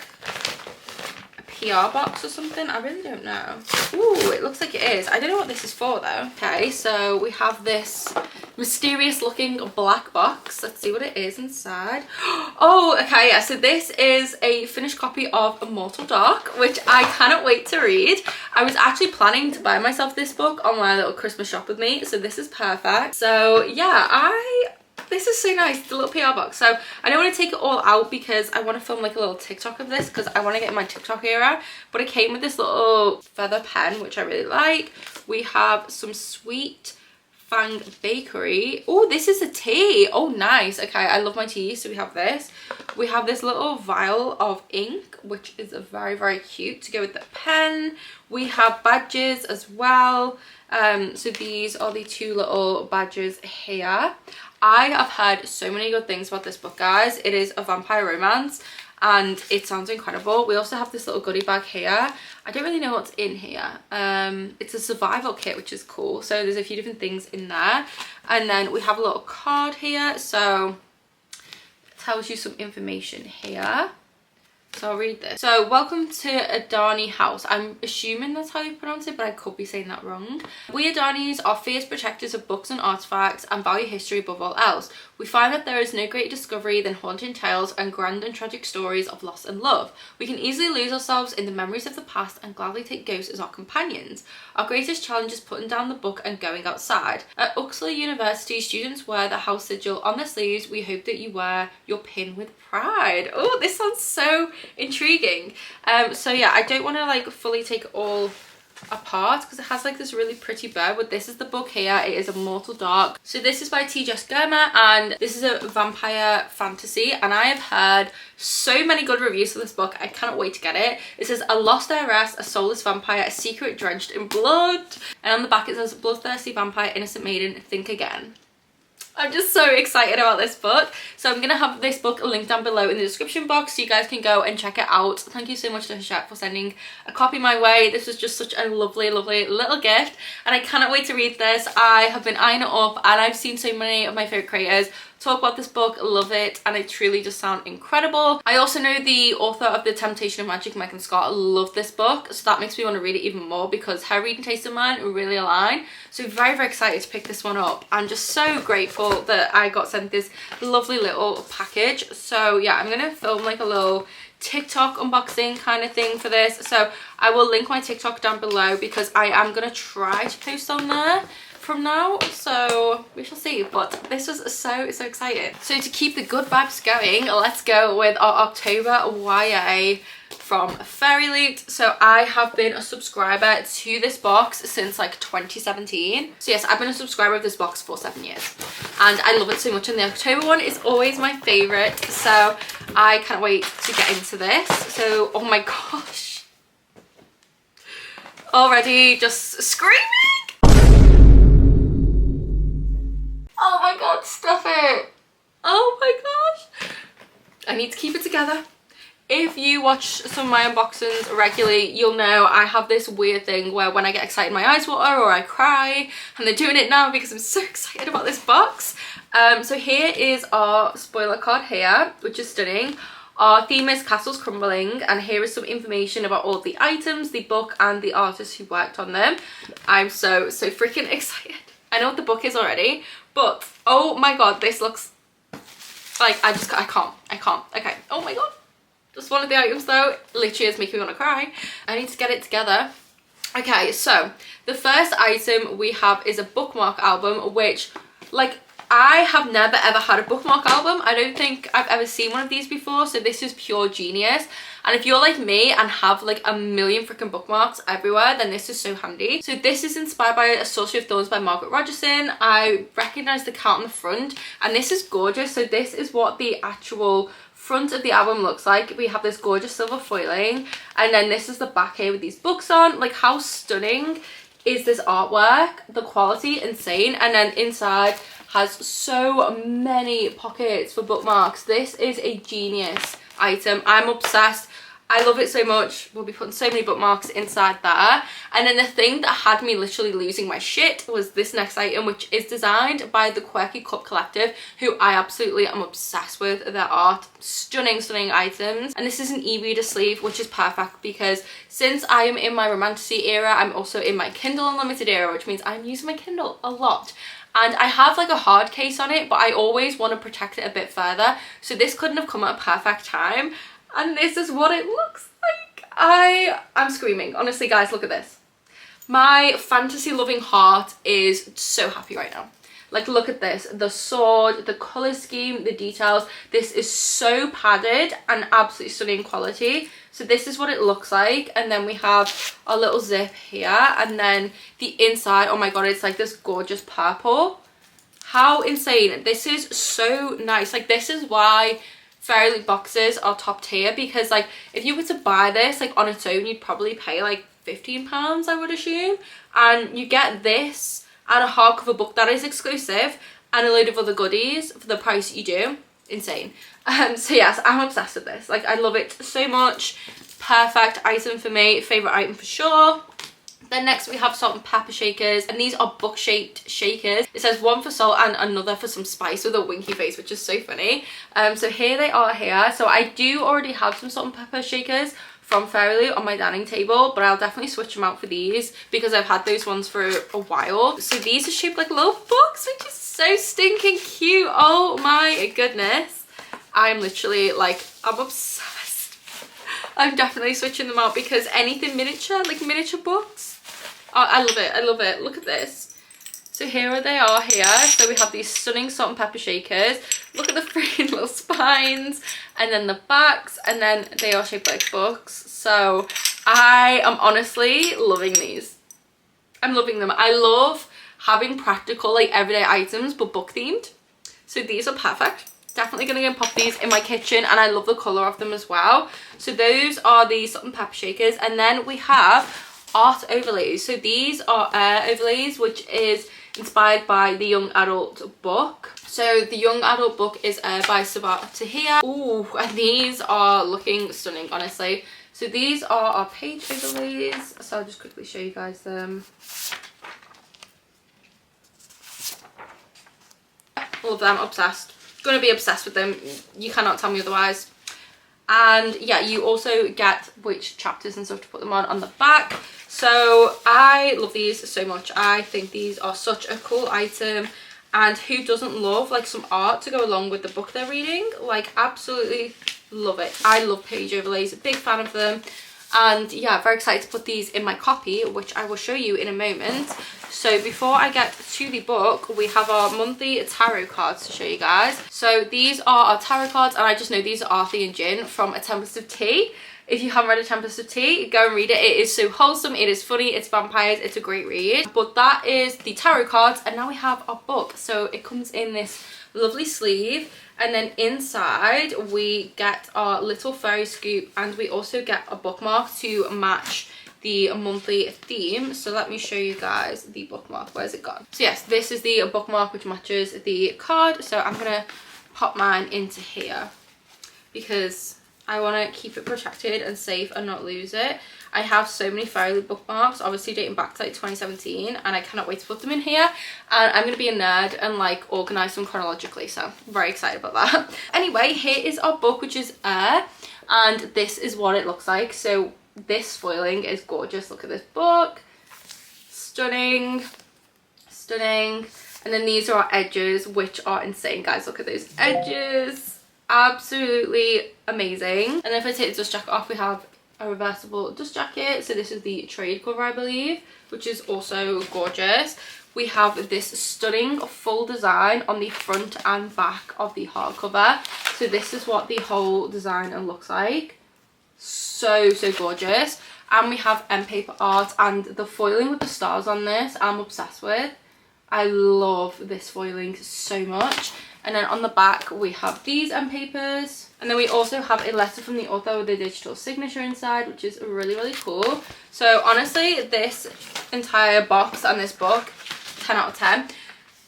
a PR box or something. I really don't know. Ooh, it looks like it is. I don't know what this is for though. Okay, so we have this mysterious looking black box. Let's see what it is inside. Oh, okay, yeah, so this is a finished copy of Immortal Dark, which I cannot wait to read. I was actually planning to buy myself this book on my little Christmas shop with me, so this is perfect. So yeah, this is so nice, the little PR box. So I don't want to take it all out because I want to film like a little TikTok of this, because I want to get in my TikTok era. But it came with this little feather pen, which I really like. We have some sweet Fang Bakery. Oh, this is a tea. Oh, nice. Okay, I love my tea. So we have this. We have this little vial of ink, which is very, very cute to go with the pen. We have badges as well. So these are the 2 little badges here. I have heard so many good things about this book, guys. It is a vampire romance and it sounds incredible. We also have this little goodie bag here. I don't really know what's in here. It's a survival kit, which is cool. So there's a few different things in there. And then we have a little card here. So it tells you some information here. So I'll read this. So, welcome to Adani House. I'm assuming that's how you pronounce it, but I could be saying that wrong. We Adanis are fierce protectors of books and artifacts and value history above all else. We find that there is no greater discovery than haunting tales and grand and tragic stories of loss and love. We can easily lose ourselves in the memories of the past and gladly take ghosts as our companions. Our greatest challenge is putting down the book and going outside. At Uxley University, students wear the house sigil on their sleeves. We hope that you wear your pin with pride. Oh, this sounds so intriguing. So yeah, I don't want to like fully take it all apart because it has like this really pretty bird, but this is the book here. It is Immortal Dark. So this is by T.J. Germer and this is a vampire fantasy, and I have heard so many good reviews for this book. I cannot wait to get it. It says a lost heiress, a soulless vampire, a secret drenched in blood, and on the back it says bloodthirsty vampire, innocent maiden, think again. I'm just so excited about this book. So I'm going to have this book linked down below in the description box so you guys can go and check it out. Thank you so much to Hachette for sending a copy my way. This was just such a lovely, lovely little gift. And I cannot wait to read this. I have been eyeing it up and I've seen so many of my favourite creators talk about this book, love it, and it truly does sound incredible. I also know the author of The Temptation of Magic, Megan Scott, loved this book, so that makes me want to read it even more because her reading taste and mine really align. So very, very excited to pick this one up. I'm just so grateful that I got sent this lovely little package. So yeah, I'm gonna film like a little TikTok unboxing kind of thing for this. So I will link my TikTok down below because I am gonna try to post on there from now, so we shall see. But this was so exciting. So to keep the good vibes going, let's go with our October YA from Fairy Loot. So I have been a subscriber to this box since like 2017. So yes, I've been a subscriber of this box for 7 years and I love it so much, and the October one is always my favorite, so I can't wait to get into this. So oh my gosh, already just screaming. Oh my god, stop it. Oh my gosh. I need to keep it together. If you watch some of my unboxings regularly, you'll know I have this weird thing where when I get excited my eyes water or I cry, and they're doing it now because I'm so excited about this box. So here is our spoiler card here, which is stunning. Our theme is Castles Crumbling, and here is some information about all the items, the book, and the artists who worked on them. I'm so freaking excited. I know what the book is already, but oh my god, this looks like I can't. Okay, oh my god. Just one of the items though literally is making me want to cry. I need to get it together. Okay, so the first item we have is a bookmark album, which like I have never ever had a bookmark album. I don't think I've ever seen one of these before, so this is pure genius. And if you're like me and have like a million freaking bookmarks everywhere, then this is so handy. So this is inspired by A Sorcery of Thorns by Margaret Rogerson. I recognise the cat on the front, and this is gorgeous. So this is what the actual front of the album looks like. We have this gorgeous silver foiling, and then this is the back here with these books on. Like, how stunning is this artwork? The quality, insane. And then inside has so many pockets for bookmarks. This is a genius item. I'm obsessed. I love it so much. We'll be putting so many bookmarks inside there. And then the thing that had me literally losing my shit was this next item, which is designed by the Quirky Cup Collective, who I absolutely am obsessed with their art. Stunning items. And this is an e-reader sleeve, which is perfect because since I am in my romantasy era, I'm also in my Kindle Unlimited era, which means I'm using my Kindle a lot. And I have like a hard case on it, but I always want to protect it a bit further. So this couldn't have come at a perfect time. And this is what it looks like. I'm screaming. Honestly, guys, look at this. My fantasy loving heart is so happy right now. Like, look at this, the sword, the color scheme, the details. This is so padded and absolutely stunning quality. So this is what it looks like, and then we have our little zip here, and then the inside, oh my god, it's like this gorgeous purple. How insane. This is so nice. Like, this is why Fairy boxes are top tier, because like if you were to buy this like on its own, you'd probably pay like £15, I would assume, and you get this and a hardcover book that is exclusive and a load of other goodies for the price you do. Insane. So yes, I'm obsessed with this. Like, I love it so much. Perfect item for me, favorite item for sure. Then next we have salt and pepper shakers, and these are book shaped shakers. It says one for salt and another for some spice with a winky face, which is so funny. So here they are here. So I do already have some salt and pepper shakers from Fairy on my dining table, but I'll definitely switch them out for these because I've had those ones for a while. So these are shaped like little books, which is so stinking cute. Oh my goodness. I'm literally like, I'm obsessed. I'm definitely switching them out because anything miniature, like miniature books, oh, I love it. I love it. Look at this. So here they are here. So we have these stunning salt and pepper shakers. Look at the freaking little spines, and then the backs, and then they are shaped like books. So I am honestly loving these. I'm loving them. I love having practical like everyday items but book themed. So these are perfect. Definitely gonna go and pop these in my kitchen, and I love the colour of them as well. So those are the salt and pepper shakers, and then we have art overlays. So these are overlays, which is inspired by the young adult book. So the young adult book is by Sabat Tahir. Ooh, and these are looking stunning, honestly. So these are our page overlays. So I'll just quickly show you guys them. Love them, obsessed. Gonna be obsessed with them. You cannot tell me otherwise. And yeah, you also get which chapters and stuff to put them on the back. So I love these so much. I think these are such a cool item, and who doesn't love like some art to go along with the book they're reading? Like, absolutely love it. I love page overlays, a big fan of them. And yeah, very excited to put these in my copy, which I will show you in a moment. So before I get to the book, we have our monthly tarot cards to show you guys. So these are our tarot cards, and I just know these are Arthur and Jin from A Tempest of Tea. If you haven't read A Tempest of Tea, go and read it. It is so wholesome, it is funny, it's vampires, it's a great read. But that is the tarot cards, and now we have our book. So it comes in this lovely sleeve, and then inside we get our little fairy scoop, and we also get a bookmark to match the monthly theme. So let me show you guys the bookmark. Where's it gone? So yes, this is the bookmark which matches the card. So I'm gonna pop mine into here because I want to keep it protected and safe and not lose it. I have so many fairy bookmarks, obviously dating back to like 2017, and I cannot wait to put them in here. And I'm going to be a nerd and like organise them chronologically, so I'm very excited about that. Anyway, here is our book, which is Air, and this is what it looks like. So this foiling is gorgeous. Look at this book. Stunning. Stunning. And then these are our edges, which are insane, guys. Look at those edges. Absolutely amazing. And then if I take the dust jacket off, we have a reversible dust jacket. So this is the trade cover, I believe, which is also gorgeous. We have this stunning full design on the front and back of the hardcover. So this is what the whole design looks like. So gorgeous. And we have end paper art, and the foiling with the stars on this I'm obsessed with. I love this foiling so much. And then on the back we have these end papers, and then we also have a letter from the author with a digital signature inside, which is really cool. So honestly, this entire box and this book, 10 out of 10.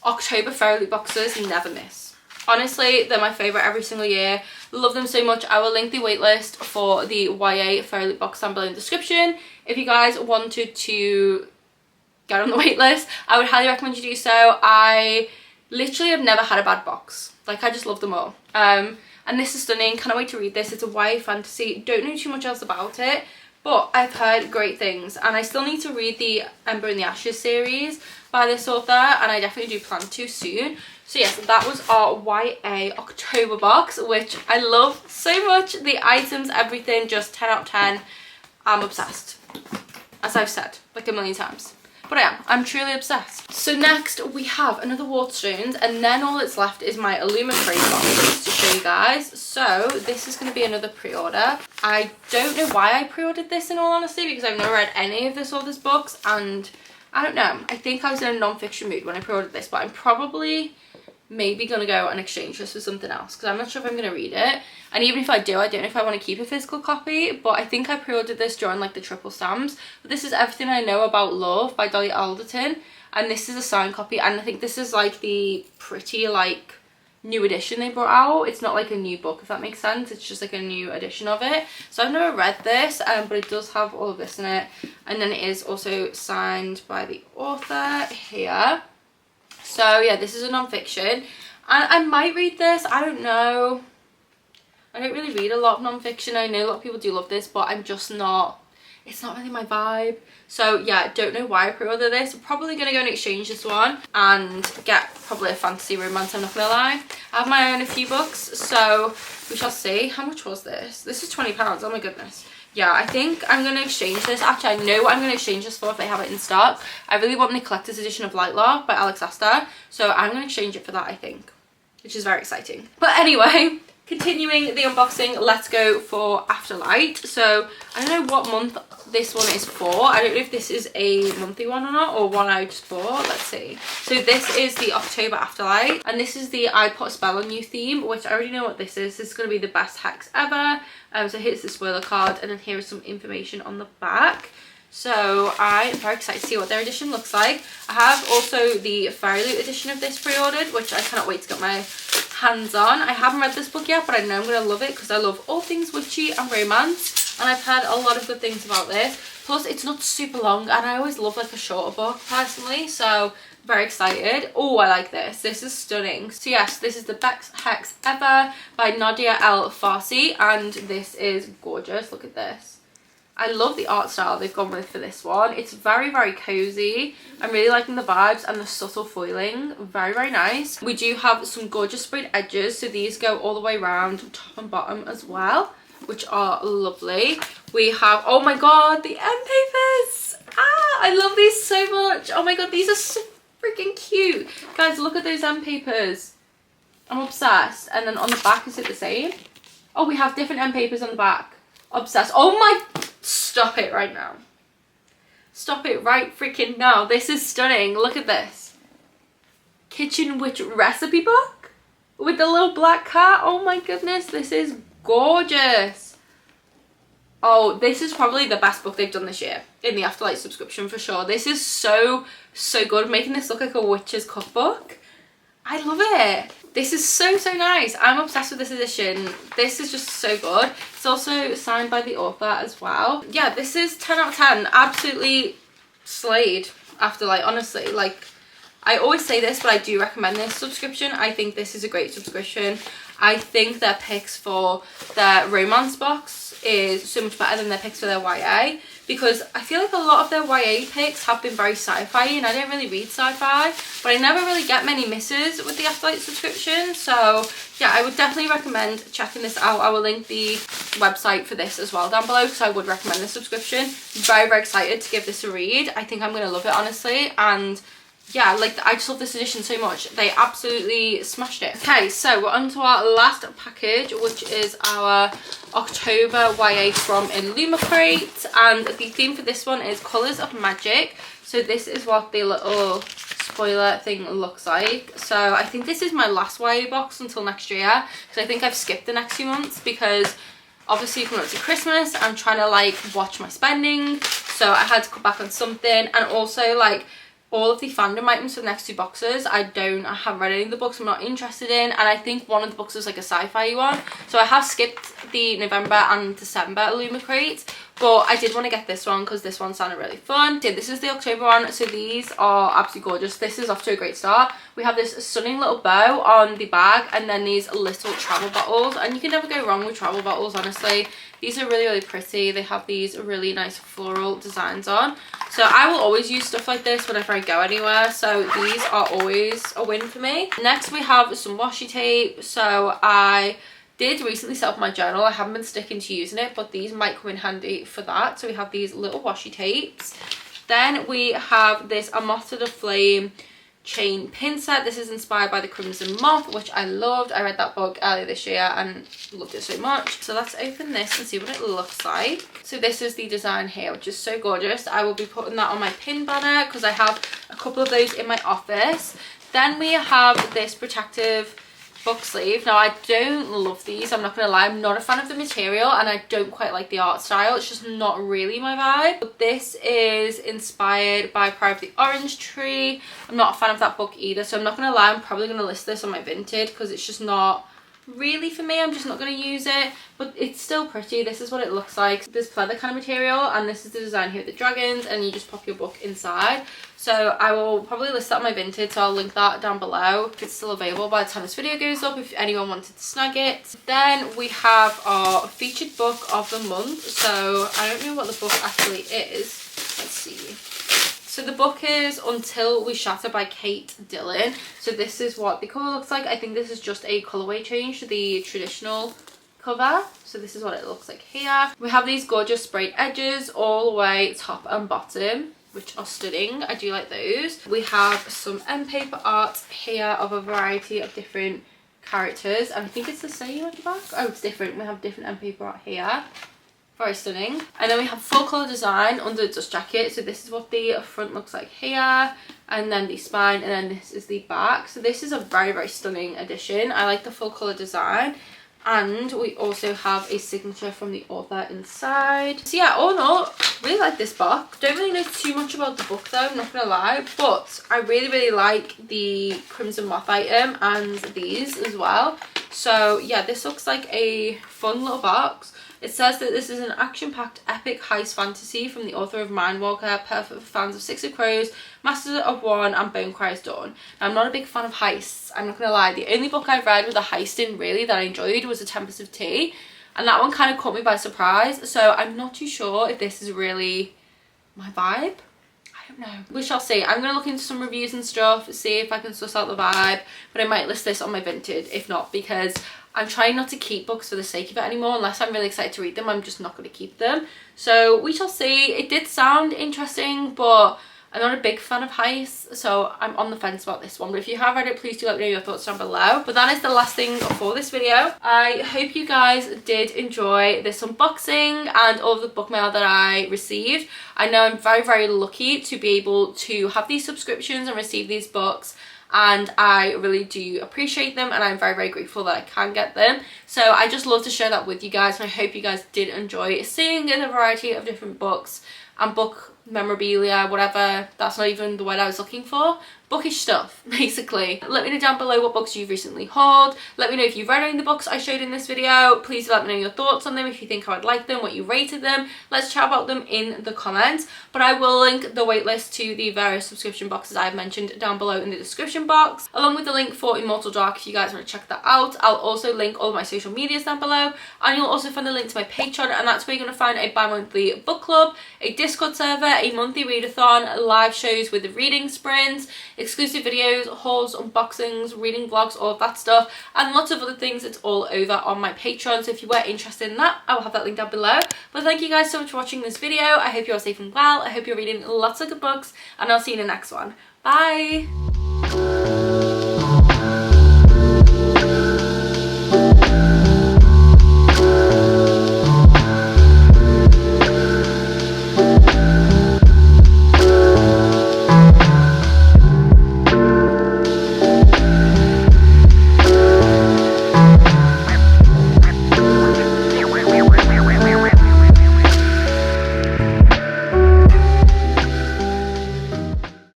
October Fairy boxes never miss. Honestly, they're my favourite every single year. Love them so much. I will link the waitlist for the YA Fairy box sample in the description. If you guys wanted to get on the waitlist, I would highly recommend you do so. I literally have never had a bad box. Like, I just love them all. And this is stunning. Cannot wait to read this. It's a YA fantasy. Don't know too much else about it, but I've heard great things, and I still need to read the Ember in the Ashes series by this author, and I definitely do plan to soon. So yes, that was our YA October box, which I love so much. The items, everything, just 10 out of 10. I'm obsessed, as I've said like a million times. but I'm truly obsessed. So next we have another waterstones, and then all that's left is my LivCo box to show you guys. So this is going to be another pre-order. I don't know why I pre-ordered this in all honesty, because I've never read any of this author's books, and I don't know, I think I was in a non-fiction mood when I pre-ordered this, but I'm probably maybe gonna go and exchange this for something else, because I'm not sure if I'm gonna read it. And even if I do, I don't know if I want to keep a physical copy, but I think I pre-ordered this during like the triple stamps. But this is Everything I Know About Love by Dolly Alderton, and this is a signed copy, and I think this is like the pretty like new edition they brought out. It's not like a new book, if that makes sense, it's just like a new edition of it. So I've never read this, but it does have all of this in it, and then it is also signed by the author here. So yeah, this is a non-fiction, and I might read this, I don't know. I don't really read a lot of non-fiction. I know a lot of people do love this, but I'm just not, it's not really my vibe. So yeah, I don't know why I pre-ordered this. I'm probably going to go and exchange this one and get probably a fantasy romance, I'm not going to lie. I have my own a few books, so we shall see. How much was this? This is £20, oh my goodness. Yeah, I think I'm going to exchange this. Actually, I know what I'm going to exchange this for if they have it in stock. I really want the collector's edition of Lightlaw by Alex Astor, so I'm going to exchange it for that, I think, which is very exciting. But anyway, continuing the unboxing, let's go for Afterlight. So I don't know what month this one is for. I don't know if this is a monthly one or not, or one I just bought. Let's see. So this is the October Afterlight, and this is the I Put a Spell on You theme, which I already know what this is. This is going to be the best hex ever. So here's the spoiler card, and then here is some information on the back. So I am very excited to see what their edition looks like. I have also the Fairy Loot edition of this pre-ordered, which I cannot wait to get my hands on. I haven't read this book yet, but I know I'm going to love it because I love all things witchy and romance, and I've heard a lot of good things about this. Plus it's not super long, and I always love like a shorter book personally, so very excited. Oh, I like this. This is stunning. So yes, this is the best hex ever by Nadia El Farsi, and this is gorgeous. Look at this. I love the art style they've gone with for this one. It's very, very cozy. I'm really liking the vibes and the subtle foiling. Very, very nice. We do have some gorgeous sprayed edges, so these go all the way around top and bottom as well, which are lovely. We have, oh my god, the end papers. I love these so much. Oh my god, these are so freaking cute. Guys, look at those end papers. I'm obsessed. And then on the back, is it the same? Oh, we have different end papers on the back. Obsessed. Oh my, stop it right now. Stop it right freaking now. This is stunning. Look at this. Kitchen Witch recipe book with the little black cat. Oh my goodness, this is gorgeous. Oh, this is probably the best book they've done this year in the Afterlight subscription for sure. This is so good, making this look like a witch's cookbook. I love it. This is so nice. I'm obsessed with this edition. This is just so good. It's also signed by the author as well. Yeah, this is 10 out of 10. Absolutely slayed Afterlight, honestly. Like, I always say this, but I do recommend this subscription. I think this is a great subscription. I think their picks for their romance box is so much better than their picks for their YA, because I feel like a lot of their YA picks have been very sci-fi, and I don't really read sci-fi, but I never really get many misses with the Afterlight subscription. So yeah, I would definitely recommend checking this out. I will link the website for this as well down below, because I would recommend this subscription. Very excited to give this a read. I think I'm going to love it, honestly, and yeah, like, I just love this edition so much. They absolutely smashed it. Okay, so we're on to our last package, which is our October YA from LivCo, and the theme for this one is Colours of Magic. So this is what the little spoiler thing looks like. So I think this is my last YA box until next year, because I think I've skipped the next few months, because obviously coming up to Christmas, I'm trying to like watch my spending, so I had to cut back on something. And also, like, all of the fandom items for the next two boxes, I haven't read any of the books I'm not interested in, and I think one of the books is like a sci-fi one, so I have skipped the November and December LivCo, but I did want to get this one because this one sounded really fun. Yeah, this is the October one, so these are absolutely gorgeous. This is off to a great start. We have this stunning little bow on the bag, and then these little travel bottles, and you can never go wrong with travel bottles, honestly. These are really pretty. They have these really nice floral designs on. So I will always use stuff like this whenever I go anywhere. So these are always a win for me. Next we have some washi tape. So I did recently set up my journal. I haven't been sticking to using it, but these might come in handy for that. So we have these little washi tapes. Then we have this A Moth to the Flame chain pin set. This is inspired by the Crimson Moth, which I loved. I read that book earlier this year and loved it so much. So let's open this and see what it looks like. So this is the design here, which is so gorgeous. I will be putting that on my pin banner because I have a couple of those in my office. Then we have this protective book sleeve. Now I don't love these, I'm not gonna lie. I'm not a fan of the material and I don't quite like the art style. It's just not really my vibe. But this is inspired by Pride of the Orange Tree. I'm not a fan of that book either, so I'm not gonna lie, I'm probably gonna list this on my Vinted because it's just not really for me. I'm just not going to use it, but it's still pretty. This is what it looks like. This pleather kind of material, and this is the design here with the dragons, and you just pop your book inside. So I will probably list that on my Vinted, so I'll link that down below if it's still available by the time this video goes up, if anyone wanted to snag it. Then we have our featured book of the month. So I don't know what the book actually is. Let's see. So the book is Until We Shatter by Kate Dillon. So this is what the cover looks like. I think this is just a colourway change to the traditional cover. So this is what it looks like here. We have these gorgeous sprayed edges all the way top and bottom, which are stunning. I do like those. We have some end paper art here of a variety of different characters. And I think it's the same at the back. Oh, it's different. We have different end paper art here. Very stunning. And then we have full colour design under the dust jacket. So this is what the front looks like here, and then the spine, and then this is the back. So this is a very, very stunning edition. I like the full colour design. And we also have a signature from the author inside. So yeah, all in all, really like this book. Don't really know too much about the book though, I'm not gonna lie, but I really, really like the Crimson Moth item and these as well. So yeah, this looks like a fun little box. It says that this is an action-packed epic heist fantasy from the author of Mindwalker, perfect for fans of Six of Crows, Masters of One, and Bone Cries Dawn. Now, I'm not a big fan of heists, I'm not gonna lie. The only book I've read with a heist in really that I enjoyed was A Tempest of Tea, and that one kind of caught me by surprise. So I'm not too sure if this is really my vibe. I don't know. We shall see. I'm gonna look into some reviews and stuff, see if I can suss out the vibe, but I might list this on my Vinted if not, because I'm trying not to keep books for the sake of it anymore. Unless I'm really excited to read them, I'm just not going to keep them. So we shall see. It did sound interesting, but I'm not a big fan of heists, so I'm on the fence about this one. But if you have read it, please do let me know your thoughts down below. But that is the last thing for this video. I hope you guys did enjoy this unboxing and all of the book mail that I received. I know I'm very, very lucky to be able to have these subscriptions and receive these books, and I really do appreciate them, and I'm very, very grateful that I can get them. So I just love to share that with you guys, and I hope you guys did enjoy seeing a variety of different books and book memorabilia, whatever. That's not even the word I was looking for. Bookish stuff, basically. Let me know down below what books you've recently hauled. Let me know if you've read any of the books I showed in this video. Please let me know your thoughts on them, if you think I would like them, what you rated them. Let's chat about them in the comments. But I will link the waitlist to the various subscription boxes I've mentioned down below in the description box, along with the link for Immortal Dark if you guys want to check that out. I'll also link all of my social medias down below, and you'll also find the link to my Patreon, and that's where you're going to find a bi-monthly book club, a Discord server, a monthly readathon, live shows with the reading sprints, exclusive videos, hauls, unboxings, reading vlogs, all of that stuff, and lots of other things. It's all over on my Patreon, so if you were interested in that, I will have that link down below. But thank you guys so much for watching this video. I hope you're safe and well. I hope you're reading lots of good books, and I'll see you in the next one. Bye!